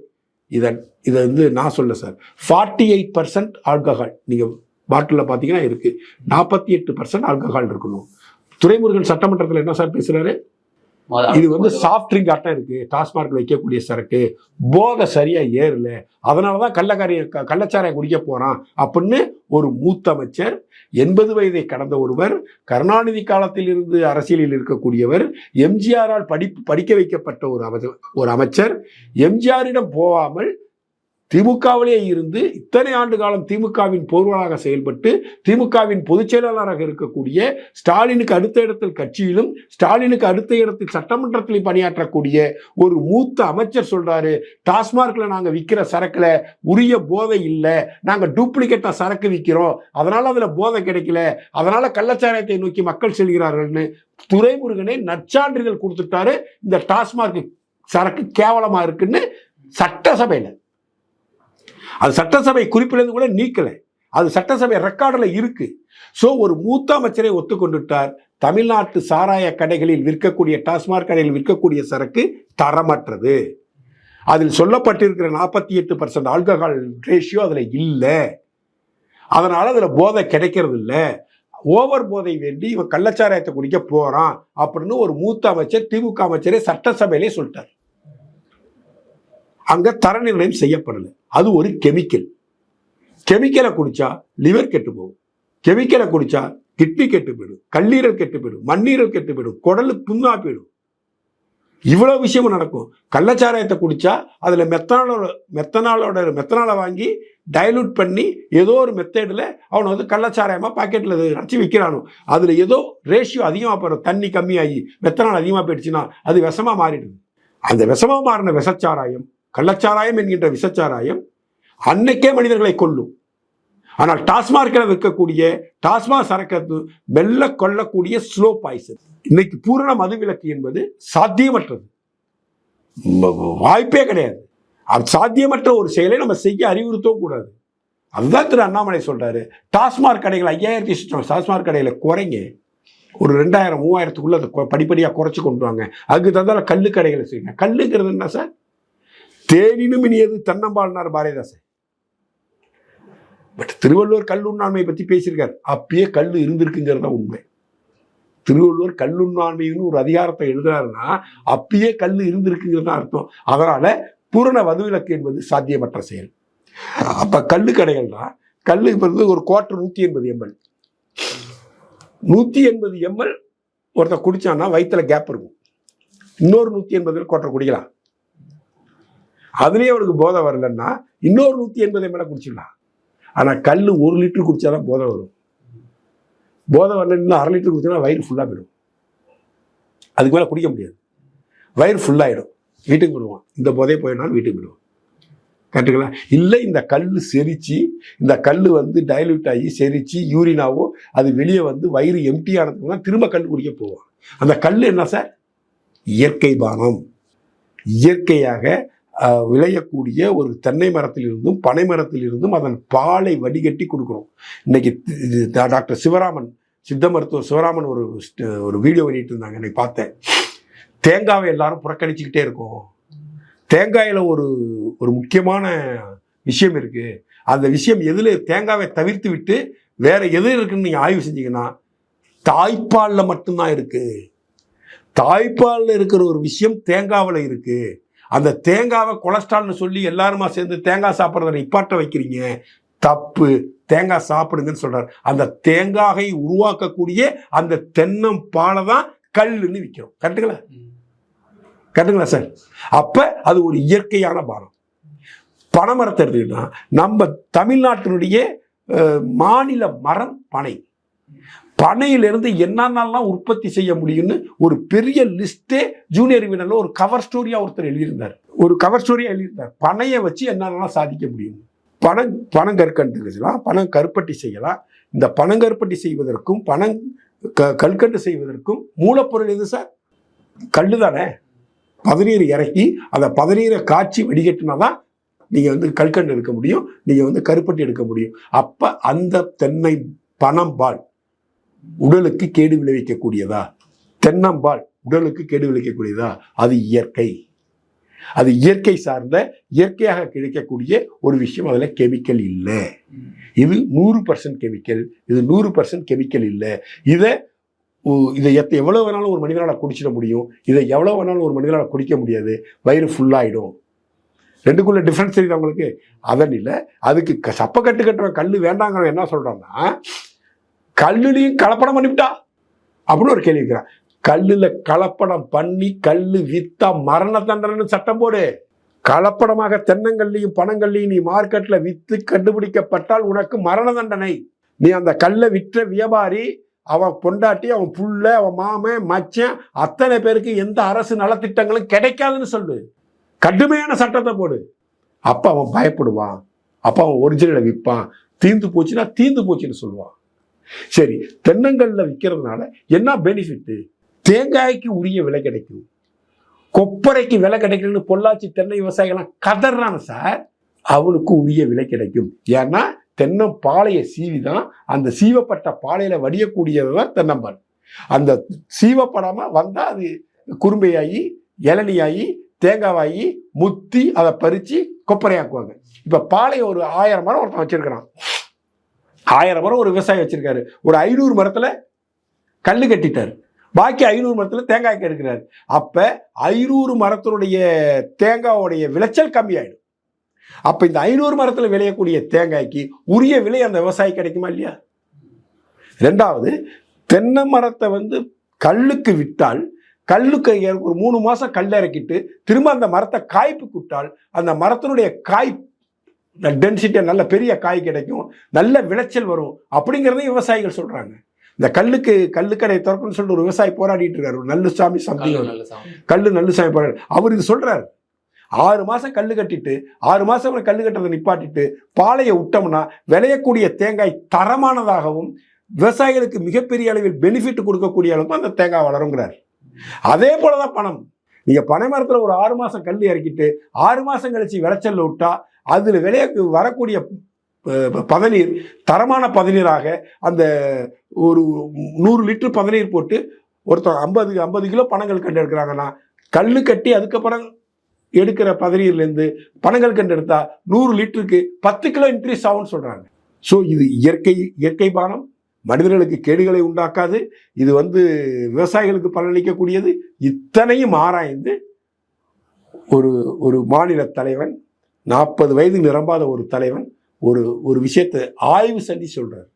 இதை நான் சொல்ல சார், 48% ஆல்கஹால் நீங்க பாட்டில் பார்த்தீங்கன்னா இருக்கு, 48% ஆல்கஹால் இருக்கணும். துரைமுருகன் சட்டமன்றத்தில் என்ன சார் பேசுறாரு? இது சாஃப்ட் ட்ரிங்க் ஆட்டம் இருக்கு, டாஸ்மார்க் வைக்கக்கூடிய சரக்கு போதை சரியா ஏறல, அதனாலதான் கள்ளச்சாராயம் குடிக்க போறான் அப்படின்னு ஒரு மூத்த அமைச்சர், 80 வயதை கடந்த ஒருவர், கருணாநிதி காலத்தில் இருந்து அரசியலில் இருக்கக்கூடியவர், எம்ஜிஆரால் படிக்க வைக்கப்பட்ட ஒரு அமைச்சர், எம்ஜிஆரிடம் போகாமல் திமுகவிலே இருந்து இத்தனை ஆண்டு காலம் திமுகவின் பொருளாக செயல்பட்டு திமுகவின் பொதுச் செயலாளராக இருக்கக்கூடிய ஸ்டாலினுக்கு அடுத்த இடத்தில் கட்சியிலும் ஸ்டாலினுக்கு அடுத்த இடத்தில் சட்டமன்றத்திலும் பணியாற்றக்கூடிய ஒரு மூத்த அமைச்சர் சொல்றாரு, டாஸ்மார்க்ல நாங்க விற்கிற சரக்குல உரிய போதை இல்லை, நாங்க டூப்ளிகேட்டா சரக்கு விற்கிறோம், அதனால அதுல போதை கிடைக்கல, அதனால கள்ளச்சாராயத்தை நோக்கி மக்கள் செல்கிறார்கள்னு துரைமுருகனை நற்சான்றிதழ் கொடுத்துட்டாரு. இந்த டாஸ்மார்க் சரக்கு கேவலமா இருக்குன்னு சட்டசபையில, அது சட்டசபை குறிப்பிலிருந்து கூட நீக்கல, அது சட்டசபை ரெக்கார்டில் இருக்கு. ஸோ ஒரு மூத்த அமைச்சரை ஒத்துக்கொண்டுட்டார், தமிழ்நாட்டு சாராய கடைகளில் விற்கக்கூடிய டாஸ்மாக் கடைகளில் விற்கக்கூடிய சரக்கு தரமற்றது, அதில் சொல்லப்பட்டிருக்கிற 48% ஆல்கஹால் ரேஷியோ அதில் இல்லை, அதனால அதில் போதை கிடைக்கிறது இல்லை, ஓவர் போதை வேண்டி இவன் கள்ளச்சாராயத்தை குடிக்க போறான் அப்படின்னு ஒரு மூத்த அமைச்சர் திமுக அமைச்சரே சட்டசபையிலே சொல்லிட்டார். அங்க தர நிர்ணயம் செய்யப்படலை. அது ஒரு கெமிக்கல். கெமிக்கலை குடிச்சா லிவர் கெட்டு போகும், கெமிக்கலை குடிச்சா கிட்னி கெட்டு போயிடும், கல்லீரல் கெட்டு போயிடும், மண்ணீரல் கெட்டு போயிடும், குடலு புண்ணா போயிடும். இவ்வளவு விஷயமும் நடக்கும். கள்ளச்சாராயத்தை குடிச்சா அதுல மெத்தனாலை வாங்கி டைலூட் பண்ணி ஏதோ ஒரு மெத்தேடில் அவனை வந்து கள்ளச்சாராயமா பாக்கெட்டில் அரைச்சி விற்கிறானோ, அதுல ஏதோ ரேஷியோ அதிகமாக போயிடும், தண்ணி கம்மியாகி மெத்தனால் அதிகமாக போயிடுச்சுன்னா அது விஷமா மாறிடுது. அந்த விஷமா மாறின விஷச்சாராயம், கள்ளச்சாராயம் என்கின்ற விஷச்சாராயம் அன்னைக்கே மனிதர்களை கொல்லும். ஆனால் டாஸ்மார்க்கில் விற்கக்கூடிய டாஸ்மாக் சரக்கு மெல்ல கொல்லக்கூடிய ஸ்லோ பாய்சன். இன்னைக்கு பூரண மதுவிலக்கு என்பது சாத்தியமற்றது, வாய்ப்பே கிடையாது. அது சாத்தியமற்ற ஒரு செயலை நம்ம செய்ய அறிவுறுத்தவும் கூடாது. அதுதான் திரு அண்ணாமலை சொல்றாரு, டாஸ்மாக் கடைகள் 5000 டாஸ்மாக் கடைகளை குறைங்க, ஒரு 2000 3000 படிப்படியாக குறைச்சி கொண்டு வாங்க. அதுக்கு தந்தால கல்லு கடைகளை செய்யுங்க. கல்லுங்கிறது என்ன சார்? தேனினும் இனியது தென்னம்பாள்னார் பாரதிதாசன். பட் திருவள்ளுவர் கல்லுண்ணாண்மையை பற்றி பேசியிருக்காரு, அப்பயே கல்லு இருந்திருக்குங்கிறது தான் உண்மை. திருவள்ளுவர் கல்லுண்ணாண்மைன்னு ஒரு அதிகாரத்தை எழுதுறாருன்னா அப்பயே கல்லு இருந்திருக்குங்கிறது தான் அர்த்தம். அதனால பூரண மதுவிலக்கு என்பது சாத்தியமற்ற செயல். அப்ப கல்லு கடைகள் தான், கல்லு வந்து ஒரு குவார்டர் 180 ml, 180 ml ஒருத்தர் குடிச்சான்னா வயிற்றுல கேப் இருக்கும், இன்னொரு 180 குவார்டர் குடிக்கலாம். அதுலேயே அவருக்கு போதை வரலன்னா இன்னொரு 180 ml குடிச்சிடலாம். ஆனால் கல் 1 லிட்டர் குடிச்சாதான் போதை வரும். போதை வரலன்னா 1/2 லிட்டர் குடிச்சா வயிறு ஃபுல்லாக போயிடும், அதுக்கு மேலே குடிக்க முடியாது, வயிறு ஃபுல்லாகிடும், வீட்டுக்கு போயிடுவான். இந்த போதையை போயிடனாலும் வீட்டுக்கு போயிடுவான். கரெக்டுங்களா? இல்லை, இந்த கல் செரிச்சு, இந்த கல் வந்து டைல்யூட் ஆகி செரிச்சு யூரினாவோ அது வெளியே வந்து வயிறு எம்டி ஆனதுக்கு தான் திரும்ப கல் குடிக்க போவான். அந்த கல் என்ன சார்? இயற்கை பானம். இயற்கையாக விளையக்கூடிய ஒரு தென்னை மரத்திலிருந்தும் பனை மரத்திலிருந்தும் அதன் பாலை வடிகட்டி கொடுக்குறோம். இன்னைக்கு டாக்டர் சிவராமன், சித்த மருத்துவர் சிவராமன் ஒரு வீடியோ வெளியிட்டு இருந்தாங்க, இன்னைக்கு பார்த்தேன். தேங்காவை எல்லாரும் புறக்கணிச்சுக்கிட்டே இருக்கோம், தேங்காயில் ஒரு முக்கியமான விஷயம் இருக்கு, அந்த விஷயம் எதில் தேங்காவை தவிர்த்து விட்டு வேற எது இருக்குன்னு நீங்கள் ஆய்வு செஞ்சீங்கன்னா தாய்ப்பாலில் மட்டும்தான் இருக்கு. தாய்ப்பாலில் இருக்கிற ஒரு விஷயம் தேங்காவில் இருக்கு. அந்த தேங்காவை கொலஸ்ட்ரால்னு சொல்லி எல்லாருமா சேர்ந்து தேங்காய் சாப்பிட்றத நிப்பாட்ட வைக்கிறீங்க, தப்பு. தேங்காய் சாப்பிடுங்கன்னு சொல்றாரு. அந்த தேங்காயை உருவாக்கக்கூடிய அந்த தென்னம்பாலை தான் கல்லுன்னு விற்கிறோம். கரெக்டுங்களா? கரெக்டுங்களா சார்? அப்ப அது ஒரு இயற்கையான பானம். பனைமரத்தை எடுத்துக்கிட்டா நம்ம தமிழ்நாட்டினுடைய மாநில மரம் பனை. பனையிலிருந்து என்னென்னலாம் உற்பத்தி செய்ய முடியும்னு ஒரு பெரிய லிஸ்டே ஜூனியர் வினர்ல ஒரு கவர் ஸ்டோரியா ஒருத்தர் எழுதியிருந்தார். பனையை வச்சு என்னென்னலாம் சாதிக்க முடியும். பனங்கற்கண்டு செய்யலாம், பனங்கருப்பட்டி செய்யலாம். இந்த பனங்கருப்பட்டி செய்வதற்கும் கற்கண்டு செய்வதற்கும் மூலப்பொருள் எது சார்? கல்லு தானே. பதநீர் இறக்கி அந்த பதநீரை காய்ச்சி வடிகட்டினாதான் நீங்க வந்து கற்கண்டு எடுக்க முடியும், நீங்க வந்து கருப்பட்டி எடுக்க முடியும். அப்ப அந்த தென்னை பனம்பால் உடலுக்கு கேடு விளைவிக்கக்கூடியதா? தென்னம்பால் உடலுக்கு கேடு விளைவிக்கக்கூடியதா? அது இயற்கை. அது இயற்கை சார்ந்த இயற்கையாக கிடைக்கக்கூடிய ஒரு விஷயம். அதில் கெமிக்கல் இல்லை. இது 100% கெமிக்கல், இது 100% கெமிக்கல் இல்லை. இதை எவ்வளவு வேணாலும் ஒரு மனிதனால் குடிச்சிட முடியும், இதை எவ்வளவு வேணாலும் ஒரு மனிதனால் குடிக்க முடியாது, வயிறு ஃபுல்லாயிடும். ரெண்டுக்குள்ள டிஃப்ரென்ஸ் தெரியுது அவங்களுக்கு? அதன் இல்லை. அதுக்கு சப்பக்கட்டு கட்டுற கல் வேண்டாங்கிற என்ன சொல்றாங்கன்னா, கல்லுலையும் கலப்படம் பண்ணிவிட்டா அப்படின்னு ஒரு கேள்வி இருக்கிறான். கல்லுல கலப்படம் பண்ணி கல்லு வித்தா மரண தண்டனை சட்டம் போடு. கலப்படமாக தென்னங்கள்லையும் பனங்கள்லையும் நீ மார்க்கெட்ல வித்து கண்டுபிடிக்கப்பட்டால் உனக்கு மரண தண்டனை. நீ அந்த கல்லை விற்ற வியாபாரி, அவன் பொண்டாட்டி, அவன் புள்ள, அவன் மாமன், மச்சன், அத்தனை பேருக்கு எந்த அரசு நலத்திட்டங்களும் கிடைக்காதுன்னு சொல்லு. கடுமையான சட்டத்தை போடு. அப்ப அவன் பயப்படுவான். அப்ப அவன் ஒரிஜினலை விற்பான். தீந்து போச்சுன்னா தீந்து போச்சுன்னு சொல்லுவான். சரி, தென்னங்கள்ல விற்கிறதுனால என்ன பெனிஃபிட்? தேங்காய்க்கு உரிய விலை கிடைக்கும், கொப்பரைக்கு விலை கிடைக்கும்னு பொள்ளாச்சி தென்னை விவசாயிகள்லாம் கதறான சார். அவனுக்கு உரிய விலை கிடைக்கும். ஏன்னா தென்னம் பாளைய சீவி தான், அந்த சீவப்பட்ட பாளையில வடியக்கூடியதுதான் தென்னம்பால். அந்த சீவப்படாம வந்தா அது குறும்பையாகி, இளநியாகி, தேங்காவாகி, முத்தி அதை பறிச்சு கொப்பரையாக்குவாங்க. இப்ப பாளைய ஒரு 1000 மரம் ஒருத்தன் வச்சிருக்கிறான். 1000 மரம் ஒரு விவசாயி வச்சிருக்காரு. ஒரு 500 மரத்துல கல்லு கட்டிட்டாரு, பாக்கி 500 மரத்துல தேங்காய்க்கு எடுக்கிறாரு. அப்ப 500 மரத்தினுடைய தேங்காவுடைய விளைச்சல் கம்மியாயிடும். அப்ப இந்த 500 மரத்துல விளையக்கூடிய தேங்காய்க்கு உரிய விலை அந்த விவசாயி கிடைக்குமா இல்லையா? ரெண்டாவது, தென்னை மரத்தை கல்லுக்கு விட்டால், கல்லுக்கு ஒரு 3 மாசம் கல் இறக்கிட்டு திரும்ப அந்த மரத்தை காய்ப்புக்கு விட்டால் அந்த மரத்தினுடைய காய் டென்சிட்டி, நல்ல பெரிய காய் கிடைக்கும், நல்ல விளைச்சல் வரும் அப்படிங்கிறதையும் விவசாயிகள் சொல்றாங்க. இந்த கல்லுக்கடை திறக்கணும்னு சொல்லிட்டு ஒரு விவசாயி போராடிட்டு இருக்காரு, ஒரு நல்லுசாமி சம்திங், நல்லுசாமி போராடி. அவர் இது சொல்றாரு. 6 மாசம் கல்லு கட்டிட்டு 6 மாசம் கல்லு கட்டுறதை நிப்பாட்டிட்டு பாலையை விட்டோம்னா விளையக்கூடிய தேங்காய் தரமானதாகவும் விவசாயிகளுக்கு மிகப்பெரிய அளவில் பெனிஃபிட் கொடுக்கக்கூடிய அளவுக்கு அந்த தேங்காய் வளருங்கிறார். அதே போலதான் பணம். நீங்க பனை மரத்துல ஒரு 6 மாசம் கல் இறக்கிட்டு 6 மாசம் கழிச்சு விளைச்சல் விட்டா அதுல வரக்கூடிய பதநீர் தரமான பதநீராக, அந்த ஒரு 100 லிட்டர் பதநீர் போட்டு ஒருத்தர் 50 கிலோ பனங்கள் கண்டு எடுக்கிறாங்கன்னா, கல்லு கட்டி அதுக்கப்புறம் எடுக்கிற பதநீர்லேருந்து பனங்கள் கண்டு எடுத்தா 100 லிட்டருக்கு 10 கிலோ இன்க்ரீஸ் ஆகும்னு சொல்றாங்க. ஸோ இது இயற்கை பானம், மனிதர்களுக்கு கேடுகளை உண்டாக்காது. இது விவசாயிகளுக்கு பலனளிக்கக்கூடியது. இத்தனையும் ஆராய்ந்து ஒரு மாநில தலைவன், 40 வயது நிரம்பாத ஒரு தலைவன் ஒரு விஷயத்தை ஆய்வு செஞ்சு சொல்றார்,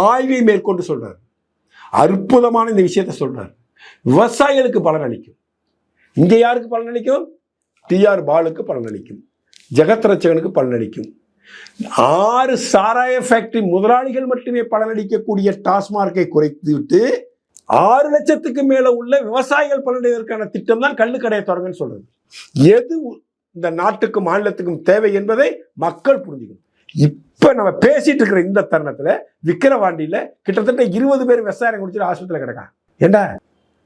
ஆய்வை மேற்கொண்டு சொல்றார், அற்புதமான இந்த விஷயத்தை சொல்றார். விவசாயிகளுக்கு பலனளிக்கும். இங்க யாருக்கு பலனளிக்கும்? TR பாலுக்கு பலனளிக்கும், ஜெகத் ரட்சகனுக்கு பலனளிக்கும். 6 சாராய ஃபேக்டரி முதலாளிகள் மட்டுமே பலனளிக்கக்கூடிய டாஸ்மார்க்கை குறைத்து விட்டு 6 லட்சத்துக்கு மேல உள்ள விவசாயிகள் பலனடைவதற்கான திட்டம் தான் கல்லு கடையை தொடங்கன்னு சொல்றது. எது இந்த நாட்டுக்கும் மாநிலத்துக்கும் தேவை என்பதை மக்கள் புரிஞ்சுக்கணும். இப்ப நம்ம பேசிட்டு இருக்கிற இந்த தருணத்துல விக்கிரவாண்டியில கிட்டத்தட்ட 20 பேர் விவசாயம் குடிச்சிட்டு ஆஸ்பத்திரியில கிடக்காங்க. ஏண்டா,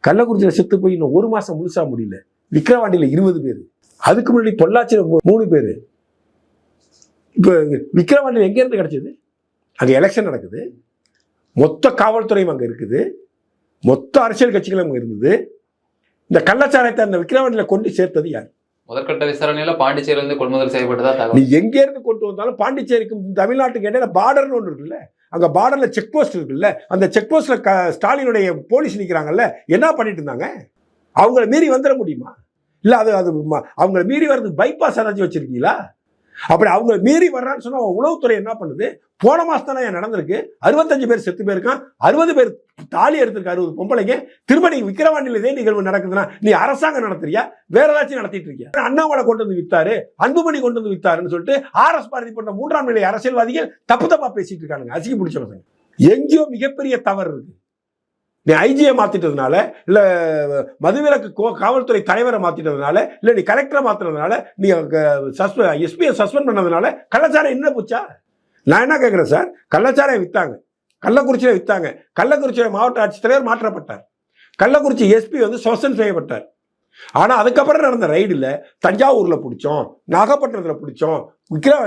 கள்ளக்குறிச்சியில செத்து போய் இன்னும் 1 மாசம் முழுசா முடியல. விக்கிரவாண்டியில 20 பேர், அதுக்கு முன்னாடி பொள்ளாச்சியில 3 பேர். இப்போ விக்கிரவாண்டியில் எங்க இருந்து கிடைச்சது? அங்க எலெக்ஷன் நடக்குது, மொத்த காவல்துறையும் அங்க இருக்குது, மொத்த அரசியல் கட்சிகளும் அங்க இருந்தது. இந்த கள்ளச்சாராயத்தை அந்த விக்கிரவாண்டியில கொண்டு சேர்த்தது யார்? முதற்கட்ட விசாரணையில பாண்டிச்சேரியில இருந்து கொள்முதல் செய்யப்பட்டதா? நீ எங்க இருந்து கொண்டு வந்தாலும் பாண்டிச்சேரிக்கும் தமிழ்நாட்டுக்கு இடையில பார்டர்னு ஒன்று இருக்குல்ல, அங்க பார்டர்ல செக் போஸ்ட் இருக்குல்ல, அந்த செக் போஸ்ட்ல ஸ்டாலினுடைய போலீஸ் நிக்கிறாங்கல்ல, என்ன பண்ணிட்டு இருந்தாங்க? அவங்கள மீறி வந்துட முடியுமா? இல்ல அது அவங்கள மீறி வர்றதுக்கு பைபாஸ் ஏதாச்சும் வச்சிருக்கீங்களா? அப்படி அவங்க மீறி வர்றான்னு சொன்னா உளவுத்துறை என்ன பண்ணுது? போன மாசம் தானே நடந்திருக்கு, 65 பேர் செத்து போயிருக்கான், 60 பேர் தாலி எடுத்திருக்கு, 60 பொம்பளைங்க. திரும்ப நீ விக்கிரவாண்டியில் இதே நிகழ்வு நடக்குதுன்னா நீ அரசாங்கம் நடத்துறியா, வேற ஏதாச்சும் நடத்திட்டு இருக்கியா? அண்ணாமலை கொண்டு வந்து வித்தாரு, அன்புமணி கொண்டு வந்து வித்தாருன்னு சொல்லிட்டு RS பாரதி போன்ற 3ஆம் நிலை அரசியல்வாதிகள் தப்பா பேசிட்டு இருக்காங்க, அசிங்க பிடிச்ச பசங்க. எங்கேயோ மிகப்பெரிய தவறு இருக்கு. நீ ஐஜியை மாத்திட்டதுனால, இல்ல மதுவிலக்கு காவல்துறை தலைவரை மாத்திட்டதுனால, இல்ல நீ கலெக்டரை மாத்தினதுனால, நீ எஸ்பியை சஸ்பெண்ட் பண்ணதுனால கள்ளச்சாரம் என்ன போச்சா? நான் என்ன கேட்கிறேன் சார், கள்ளச்சாரம் வித்தாங்க, கள்ளக்குறிச்சியில வித்தாங்க, கள்ளக்குறிச்சியில மாவட்ட ஆட்சித்தலைவர் மாற்றப்பட்டார், கள்ளக்குறிச்சி எஸ்பி சஸ்பெண்ட் செய்யப்பட்டார். ஆனா அதுக்கப்புறம் நடந்த ரைடுல தஞ்சாவூர்ல பிடிச்சோம், நாகப்பட்டினத்துல பிடிச்சோம்,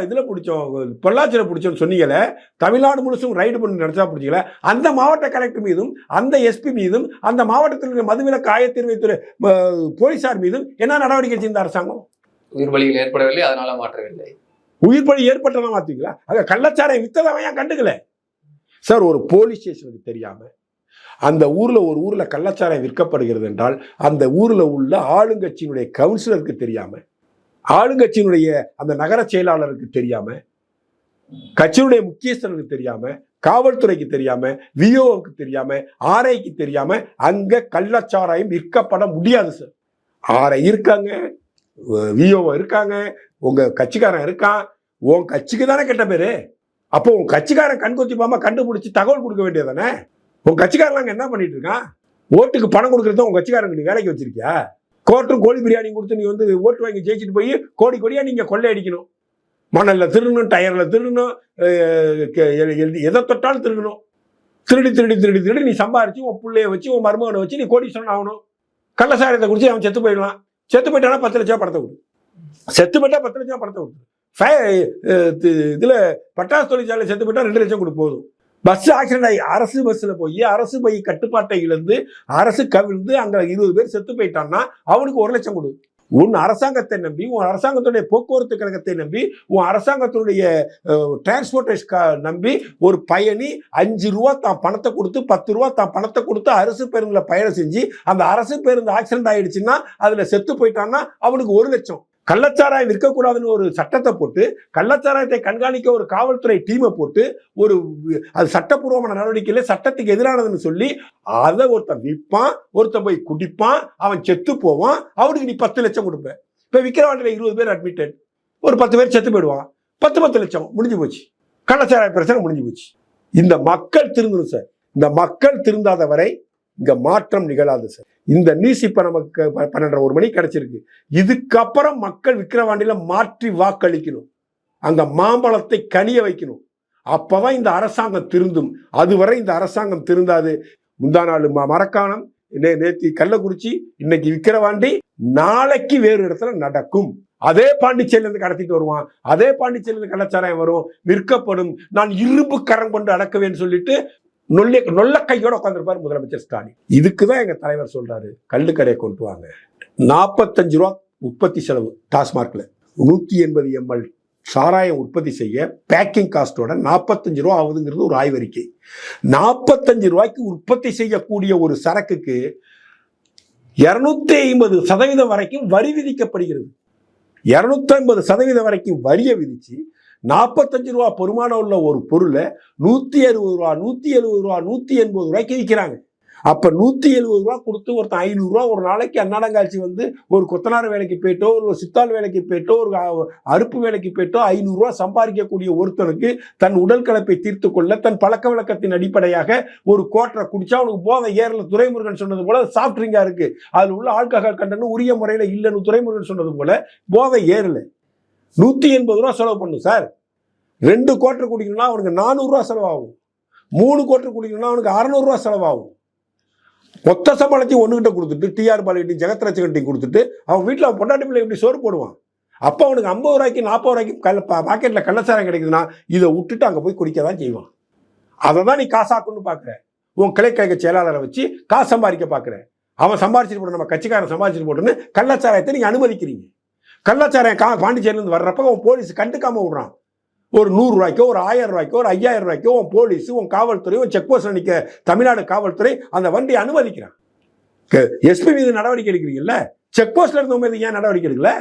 இதுல பிடிச்சோம், பொள்ளாச்சியில பிடிச்சோம்னு சொன்னீங்களே, தமிழ்நாடு முழுசும் ரைடு பண்ணி நடத்தா பிடிச்சிக்கல. அந்த மாவட்ட கலெக்டர் மீதும் அந்த எஸ்பி மீதும் அந்த மாவட்டத்தில் இருக்கிற மதுவிலக்கு ஆயத்தீர்வைத்துறை போலீசார் மீதும் என்ன நடவடிக்கை செய்த அரசாங்கம்? உயிர் பலிகள் ஏற்படவில்லை, அதனால மாற்றவில்லை. உயிர் பலி ஏற்பட்டதான் மாத்தீங்களா? அங்க கள்ளச்சாரை வித்ததான் ஏன் கண்டுக்கல சார்? ஒரு போலீஸ் ஸ்டேஷனுக்கு தெரியாம அந்த ஒரு ஊர்ல கள்ளச்சாராயம் விற்கப்படுகிறது என்றால் அந்த ஊர்ல உள்ள ஆளுங்கட்சியினுடைய கவுன்சிலருக்கு தெரியாம, ஆளுங்கட்சியினுடைய அந்த நகர செயலாளருக்கு தெரியாம, கட்சியினுடைய முக்கியஸ்தருக்கு தெரியாம, காவல்துறைக்கு தெரியாம, விஓவுக்கு தெரியாம, ஆர்ஐக்கு தெரியாம அங்க கள்ளச்சாராயம் விற்கப்பட முடியாது சார். ஆர்ஐ இருக்காங்க, விஓ இருக்காங்க, உங்க கட்சிக்காரன் இருக்கான், உன் கட்சிக்கு தானே கெட்ட பேரு. அப்போ உன் கட்சிக்காரன் கண்கொத்தி பாமா கண்டுபிடிச்சி தகவல் கொடுக்க வேண்டியதானே. உன் கட்சிக்காரன் என்ன பண்ணிட்டு இருக்கான்? ஓட்டுக்கு பணம் கொடுக்கறத உங்க கட்சிக்காரங்க நீ வேலைக்கு வச்சிருக்கியா? கோட்டும் கோழி பிரியாணி கொடுத்து நீ வந்து ஓட்டு வாங்கி ஜெயிச்சுட்டு போய் கோடி கோடியா நீங்க கொள்ளையடிக்கணும். மணல்ல திருடணும், டயர்ல திருடணும், எதை தொட்டாலும் திருடணும். திருடி திருடி திருடி திருடி நீ சம்பாரிச்சு உன் பிள்ளைய வச்சு உன் மருமகனை வச்சு நீ கோடீஸ்வரன் ஆகணும். கள்ளசாரத்தை குடிச்சு அவன் செத்து போயிடலாம். செத்து போயிட்டானா 10 லட்சம் பணத்தை கொடு. செத்து போயிட்டா 10 லட்சம் பணத்தை கொடு. இதுல பட்டாசு தொழிற்சாலை செத்து போயிட்டா 2 லட்சம் கொடு போதும். பஸ் ஆக்சிடென்ட் ஆகி அரசு பஸ்ல போய் அரசு பை கட்டுப்பாட்டை இழந்து அரசு கவிழ்ந்து அங்க 20 பேர் செத்து போயிட்டான்னா அவனுக்கு 1 லட்சம் கொடு. உன் அரசாங்கத்தை நம்பி, உன் அரசாங்கத்துடைய போக்குவரத்து கழகத்தை நம்பி, உன் அரசாங்கத்தினுடைய டிரான்ஸ்போர்டேஷன் நம்பி ஒரு பயணி 5 ரூபா தான் பணத்தை கொடுத்து 10 ரூபா தான் பணத்தை கொடுத்து அரசு பேருந்துல பயணம் செஞ்சு அந்த அரசு பேருந்து ஆக்சிடென்ட் ஆயிடுச்சுன்னா அதுல செத்து போயிட்டான்னா அவனுக்கு 1 லட்சம். கள்ளச்சாராயம் விற்கக்கூடாதுன்னு ஒரு சட்டத்தை போட்டு, கள்ளச்சாராயத்தை கண்காணிக்க ஒரு காவல்துறை டீமை போட்டு, ஒரு அது சட்டப்பூர்வமான நடவடிக்கையில சட்டத்துக்கு எதிரானதுன்னு சொல்லி அதை ஒருத்தன் விற்பான், ஒருத்தன் போய் குடிப்பான், அவன் செத்து போவான், அவனுக்கு நீ 10 லட்சம் கொடுப்ப. இப்ப விக்கிரவாண்டியில 20 பேர் அட்மிட்டட், ஒரு 10 பேர் செத்து போயிடுவான், 10 லட்சம் முடிஞ்சு போச்சு. கள்ளச்சாராய பிரச்சனை முடிஞ்சு போச்சு. இந்த மக்கள் திருந்தணும் சார். இந்த மக்கள் திருந்தாத வரை இங்க மாற்றம் நிகழாது சார். இந்த நியூஸ் இப்ப நமக்கு 12:30 மணிக்கு கிடைச்சிருக்கு. இதுக்கப்புறம் மக்கள் விக்கிரவாண்டியில மாற்றி வாக்களிக்கணும். அங்க மாம்பழத்தை கனிய வைக்கணும். அப்பதான் இந்த அரசாங்கம் திருந்தும். அதுவரை இந்த அரசாங்கம் திருந்தாது. முந்தா நாள் மரக்காணம், நேத்தி கள்ளக்குறிச்சி, இன்னைக்கு விக்கிரவாண்டி, நாளைக்கு வேறு இடத்துல நடக்கும். அதே பாண்டிச்சேரியில இருந்து கடத்திட்டு வருவான். அதே பாண்டிச்சேரியில இருந்து கள்ளச்சாராயம் வரும், விற்கப்படும். நான் இரும்பு கரம் கொண்டு அடக்குவேன்னு சொல்லிட்டு நொல்ல கையோட உட்காந்துருப்பாரு முதலமைச்சர் ஸ்டாலின். இதுக்குதான் எங்க தலைவர் சொல்றாரு, கள்ளுக்கடையை கொண்டு வாங்க. 45 ரூபா உற்பத்தி செலவு டாஸ்மார்க்ல. 180 ml சாராயம் உற்பத்தி செய்ய பேக்கிங் காஸ்டோட 45 ரூபா ஆகுதுங்கிறது ஒரு ஆய்வறிக்கை. 45 ரூபாய்க்கு உற்பத்தி செய்யக்கூடிய ஒரு சரக்குக்கு 250% வரைக்கும் வரி விதிக்கப்படுகிறது. 250% வரைக்கும் வரியை விதிச்சு 45 ரூபா பெருமானம் உள்ள ஒரு பொருளை 160 ரூபா, 170 ரூபா, 180 ரூபாய்க்கு விற்கிறாங்க. அப்ப 170 ரூபா கொடுத்து ஒருத்தன் 500 ரூபா ஒரு நாளைக்கு அன்னாடங்காட்சி வந்து ஒரு கொத்தனார் வேலைக்கு போயிட்டோ, ஒரு சித்தாள் வேலைக்கு போயிட்டோ, ஒரு அறுப்பு வேலைக்கு போயிட்டோ 500 ரூபா சம்பாதிக்கக்கூடிய ஒருத்தனுக்கு தன் உடல் கலப்பை தீர்த்து கொள்ள, தன் பழக்க வழக்கத்தின் அடிப்படையாக ஒரு கோட்டரை குடிச்சா அவனுக்கு போதை ஏறல. துரைமுருகன் சொன்னது போல சாஃப்ட் ட்ரிங்கா இருக்கு, அதுல உள்ள ஆல்கஹால் கண்டென்ட் உரிய முறையில இல்லைன்னு துரைமுருகன் சொன்னது போல போதை ஏறல. 180 ரூபா செலவு பண்ணும் சார். 2 கோட்டர் குடிக்கணும்னா அவனுக்கு 400 ரூபா செலவாகும். 3 கோட்டர் குடிக்கணும்னா அவனுக்கு 600 ரூபா செலவாகும். மொத்த சம்பளத்தையும் ஒண்ணுகிட்ட கொடுத்துட்டு டிஆர் பாலிட்டி ஜெகத்ரட்சகன்ட்டையும் கொடுத்துட்டு அவன் வீட்டில் அவன் பொண்டாட்டி பிள்ளை எப்படி சோறு போடுவான்? அப்போ அவனுக்கு 50 ரூபாய்க்கு 40 ரூபாய்க்கு பாக்கெட்ல கள்ளச்சாரம் கிடைக்குதுன்னா இதை விட்டுட்டு அங்கே போய் குடிக்க தான் செய்வான். அதை தான் நீ காசாக்குன்னு பார்க்குற. உன் கிளைக்கழக செயலாளரை வச்சு காசு சம்பாதிக்க பார்க்குற. அவன் சம்பாதிச்சுட்டு போட்டு, நம்ம கட்சிக்காரன் சம்பாதிச்சுட்டு போட்டுன்னு கள்ளச்சாராயத்தை நீங்க அனுமதிக்கிறீங்க. கள்ளச்சாராயம் பாண்டிச்சேரியிலிருந்து வர்றப்ப அவன் போலீஸ் கண்டுக்காம விடுறான். ஒரு 100 ரூபாய்க்கோ, ஒரு 1000 ரூபாய்க்கோ, ஒரு 5000 ரூபாய்க்கோ உன் போலீஸ், உன் காவல்துறை, உன் செக் போஸ்ட் நிற்க தமிழ்நாடு காவல்துறை அந்த வண்டியை அனுமதிக்கிறான். எஸ்பி மீது நடவடிக்கை எடுக்கிறீங்கல்ல, செக் போஸ்ட்ல இருந்தவங்க மீது ஏன் நடவடிக்கை எடுக்கல?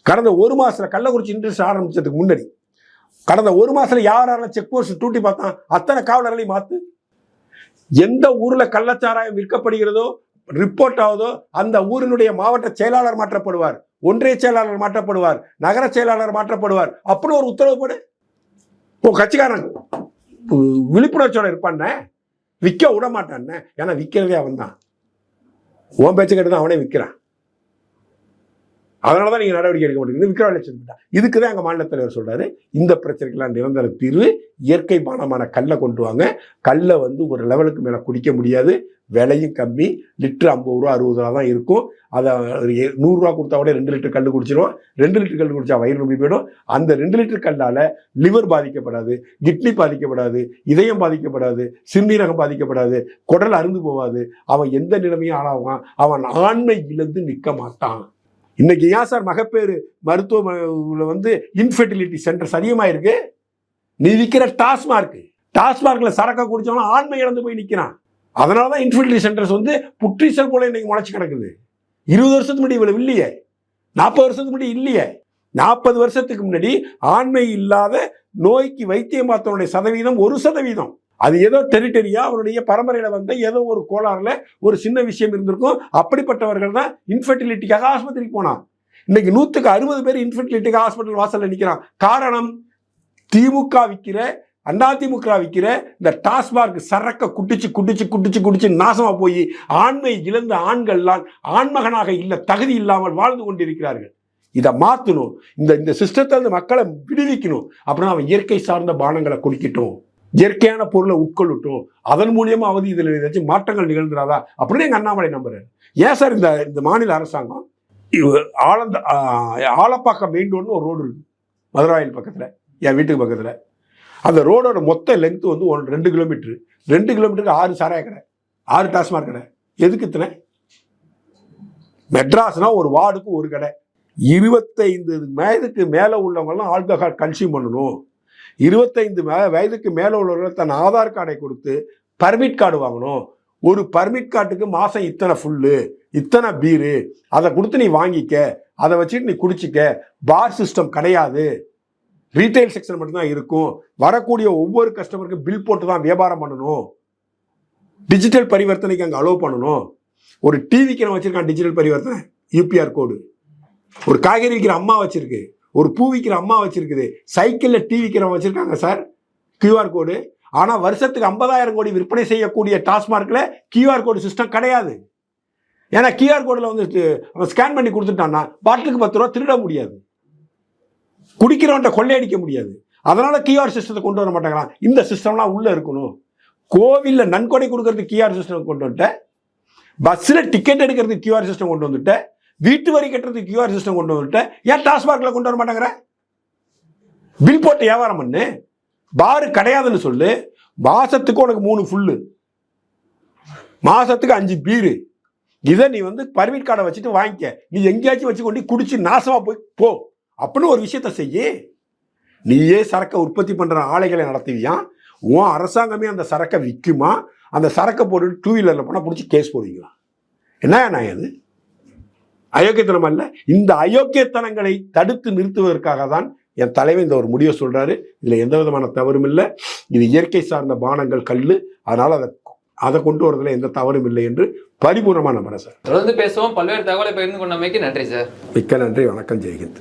கடந்த 1 மாசத்துல கள்ளக்குறிச்சி இன்ட்ரெஸ்ட் ஆரம்பிச்சதுக்கு முன்னாடி கடந்த 1 மாசத்துல யாரெல்லாம் செக் போஸ்ட் டூட்டி பார்த்தான் அத்தனை காவலர்களையும் மாத்து. எந்த ஊர்ல கள்ளச்சாராயம் விற்கப்படுகிறதோ, ரிப்போர்ட் ஆகுதோ, அந்த ஊரினுடைய மாவட்ட செயலாளர் மாற்றப்படுவார், ஒன்றிய செயலாளர் மாற்றப்படுவார், நகர செயலாளர் மாற்றப்படுவார். அப்படி ஒரு உத்தரவு போடு. உன் கட்சிக்காரன் விழிப்புணர்ச்சியோட இருப்பான், விற்க விட மாட்டான். ஏன்னா விற்கிறதே அவன் தான். உன் பேச்சு கேட்டு தான் அவனே விற்கிறான். அதனாலதான் நீங்க நடவடிக்கை எடுக்க மாட்டேங்குது. விற்கிற இதுக்குதான் எங்க மாநில தலைவர் சொல்றாரு, இந்த பிரச்சனைக்கெல்லாம் நிரந்தர தீர்வு இயற்கை பானமான கல்லை கொண்டு வாங்க. கல்லை வந்து ஒரு லெவலுக்கு மேல குடிக்க முடியாது, விலையும் கம்மி, லிட்டர் 50 ரூபா 60 ரூபா தான் இருக்கும். அதை 100 ரூபா கொடுத்தா கூட 2 லிட்டர் கல் குடிச்சிடும். 2 லிட்டர் கல் குடிச்சா வயிறு நம்பி போயிடும். அந்த 2 லிட்டர் கல்லால லிவர் பாதிக்கப்படாது, கிட்னி பாதிக்கப்படாது, இதயம் பாதிக்கப்படாது, சிறுநீரகம் பாதிக்கப்படாது, குடல் அருந்து போவாது. அவன் எந்த நிலைமையும் ஆளாவான். அவன் ஆண்மை இழந்து நிற்க மாட்டான். இன்னைக்கு ஏன் சார் மகப்பேறு மருத்துவ வந்து இன்ஃபெர்டிலிட்டி சென்டர்ஸ் அதிகமாயிருக்கு? நீ விற்கிற டாஸ்மார்க்ல சரக்கா குடிச்சவன ஆண்மை இழந்து போய் நிற்கிறான். அதனாலதான் இன்ஃபெர்டிலிட்டி சென்டர்ஸ் வந்து புற்றீசல் போல இன்னைக்கு முளைச்சு கிடக்குது. 20 வருஷத்துக்கு முன்னாடி இவ்வளவு இல்லையே, 40 வருஷத்துக்கு முன்னாடி இல்லையே. 40 வருஷத்துக்கு முன்னாடி ஆண்மை இல்லாத நோய்க்கு வைத்தியம் பார்த்தவனுடைய சதவீதம் 1%. அது ஏதோ டெரிட்டரியா அவருடைய பரம்பரையில வந்த ஏதோ ஒரு கோளாறுல ஒரு சின்ன விஷயம் இருந்திருக்கும். அப்படிப்பட்டவர்கள் தான் இன்ஃபெர்டிலிட்டிக்காக ஆஸ்பத்திரிக்கு போனான். இன்னைக்கு 160 பேர் இன்ஃபர்டிலிட்டி ஹாஸ்பிட்டல் வாசல்ல நிற்கிறான். காரணம், திமுக விற்கிற, அதிமுக விற்கிற இந்த டாஸ்மார்க் சரக்க குடிச்சு நாசமா போய் ஆண்மை இழந்த ஆண்கள்லாம் ஆண்மகனாக இல்ல தகுதி இல்லாமல் வாழ்ந்து கொண்டிருக்கிறார்கள். இதை மாற்றணும். இந்த சிஸ்டத்தை அந்த மக்களை விடுவிக்கணும். அப்புறம் அவன் இயற்கை சார்ந்த பானங்களை குடிக்கட்டும், இயற்கையான பொருளை உட்கொள்ளட்டும். அதன் மூலியமா இதில் ஏதாச்சும் மாற்றங்கள் நிகழ்ந்துடாதா அப்படின்னு எங்க அண்ணாமலை நம்புறாரு. ஏன் சார் இந்த மாநில அரசாங்கம் ஆலப்பாக்கம் மெயின் ரோடுன்னு ஒரு ரோடு இருக்கு மதுராயில் பக்கத்துல, என் வீட்டுக்கு பக்கத்துல. அந்த ரோடோட மொத்த லென்த் 2 கிலோமீட்டர். 2 கிலோமீட்டருக்கு 6 சாராய கடை, 6 டாஸ்மாக் கடை. எதுக்கு இத்தனை? மெட்ராஸ்னா ஒரு வார்டுக்கு ஒரு கடை. 25 வயதுக்கு மேலே உள்ளவங்கலாம் ஆல்கஹால் கன்சியூம் பண்ணணும். 25 வயதுக்கு மேலே உள்ளவர்கள் தன் ஆதார் கார்டை கொடுத்து பர்மிட் கார்டு வாங்கணும். ஒரு பர்மிட் கார்டுக்கு மாதம் இத்தனை ஃபுல்லு, இத்தனை பீரு, அதை கொடுத்து நீ வாங்கிக்க, அதை வச்சுட்டு நீ குடிச்சிக்க. பார் சிஸ்டம் கிடையாது, ரீட்டைல் செக்ஷன் மட்டும்தான் இருக்கும். வரக்கூடிய ஒவ்வொரு கஸ்டமருக்கும் பில் போட்டு தான் வியாபாரம் பண்ணணும். டிஜிட்டல் பரிவர்த்தனைக்கு அங்கே அலோவ் பண்ணணும். ஒரு டிவிக்கு நம்ம வச்சிருக்கான் டிஜிட்டல் பரிவர்த்தனை, யூபிஆர் கோடு. ஒரு காய்கறி விற்கிற அம்மா வச்சிருக்கு, ஒரு பூ விற்கிற அம்மா வச்சிருக்குது. சைக்கிளில் டிவி விற்கிறவங்க வச்சிருக்காங்க சார் கியூஆர் கோடு. ஆனால் வருஷத்துக்கு 50,000 கோடி விற்பனை செய்யக்கூடிய டாஸ்மார்க்கில் கியூஆர் கோடு சிஸ்டம் கிடையாது. ஏன்னா கியூஆர் கோடில் அவன் ஸ்கேன் பண்ணி கொடுத்துட்டான்னா பாட்டிலுக்கு 10 ரூபா திருட முடியாது, குடிக்கிறவன்ட்ட கொள்ளையடிக்க முடியாது. அதனால கியூஆர் சிஸ்டத்தை கொண்டு வர மாட்டாங்களாம். இந்த சிஸ்டம்லாம் உள்ள இருக்கணும். கோவிலில் நன்கொடை கொடுக்கறதுக்கு கியூஆர் சிஸ்டம் கொண்டு வந்துட்டேன், பஸ்ஸில் டிக்கெட் எடுக்கிறதுக்கு கியூஆர் சிஸ்டம் கொண்டு வந்துட்டேன், வீட்டு வரி கட்டுறதுக்கு கியூஆர் சிஸ்டம் கொண்டு வந்துட்டேன். ஏன் டாஸ்மார்க்கில் கொண்டு வர மாட்டேங்கிற? பில் போட்டு வியாபாரம் பண்ணு. பாரு கிடையாதுன்னு சொல்லு. மாசத்துக்கு உனக்கு 3 ஃபுல்லு, மாசத்துக்கு 5 பீரு. இதை நீ பர்மிட் கார்டை வச்சுட்டு வாங்கிக்க. நீ எங்கேயாச்சும் வச்சு கொண்டு குடிச்சு நாசமா போய் போ அப்படின்னு ஒரு விஷயத்த செய்ய. நீயே சரக்கை உற்பத்தி பண்ற ஆலைகளை நடத்துவியா? உன் அரசாங்கமே அந்த சரக்கை விற்குமா? அந்த சரக்கை போட்டு 2 வீலர்ல போனால் பிடிச்சி கேஸ் போடுவீங்களா? என்ன இது அயோக்கியத்தனம் அல்ல? இந்த அயோக்கியத்தனங்களை தடுத்து நிறுத்துவதற்காக தான் என் தலைவர் இந்த ஒரு முடிவை சொல்றாரு. இதுல எந்த விதமான தவறும் இல்லை. இது இயற்கை சார்ந்த பானங்கள், கல். அதனால அதை கொண்டு வரதுல எந்த தவறும் இல்லை என்று பரிபூர்ணமா நம்புறேன் சார். தொடர்ந்து பேசுவோம். பல்வேறு தகவலை பகிர்ந்து கொண்டமைக்கு நன்றி சார். மிக்க நன்றி. வணக்கம். ஜெய்ஹிந்த்.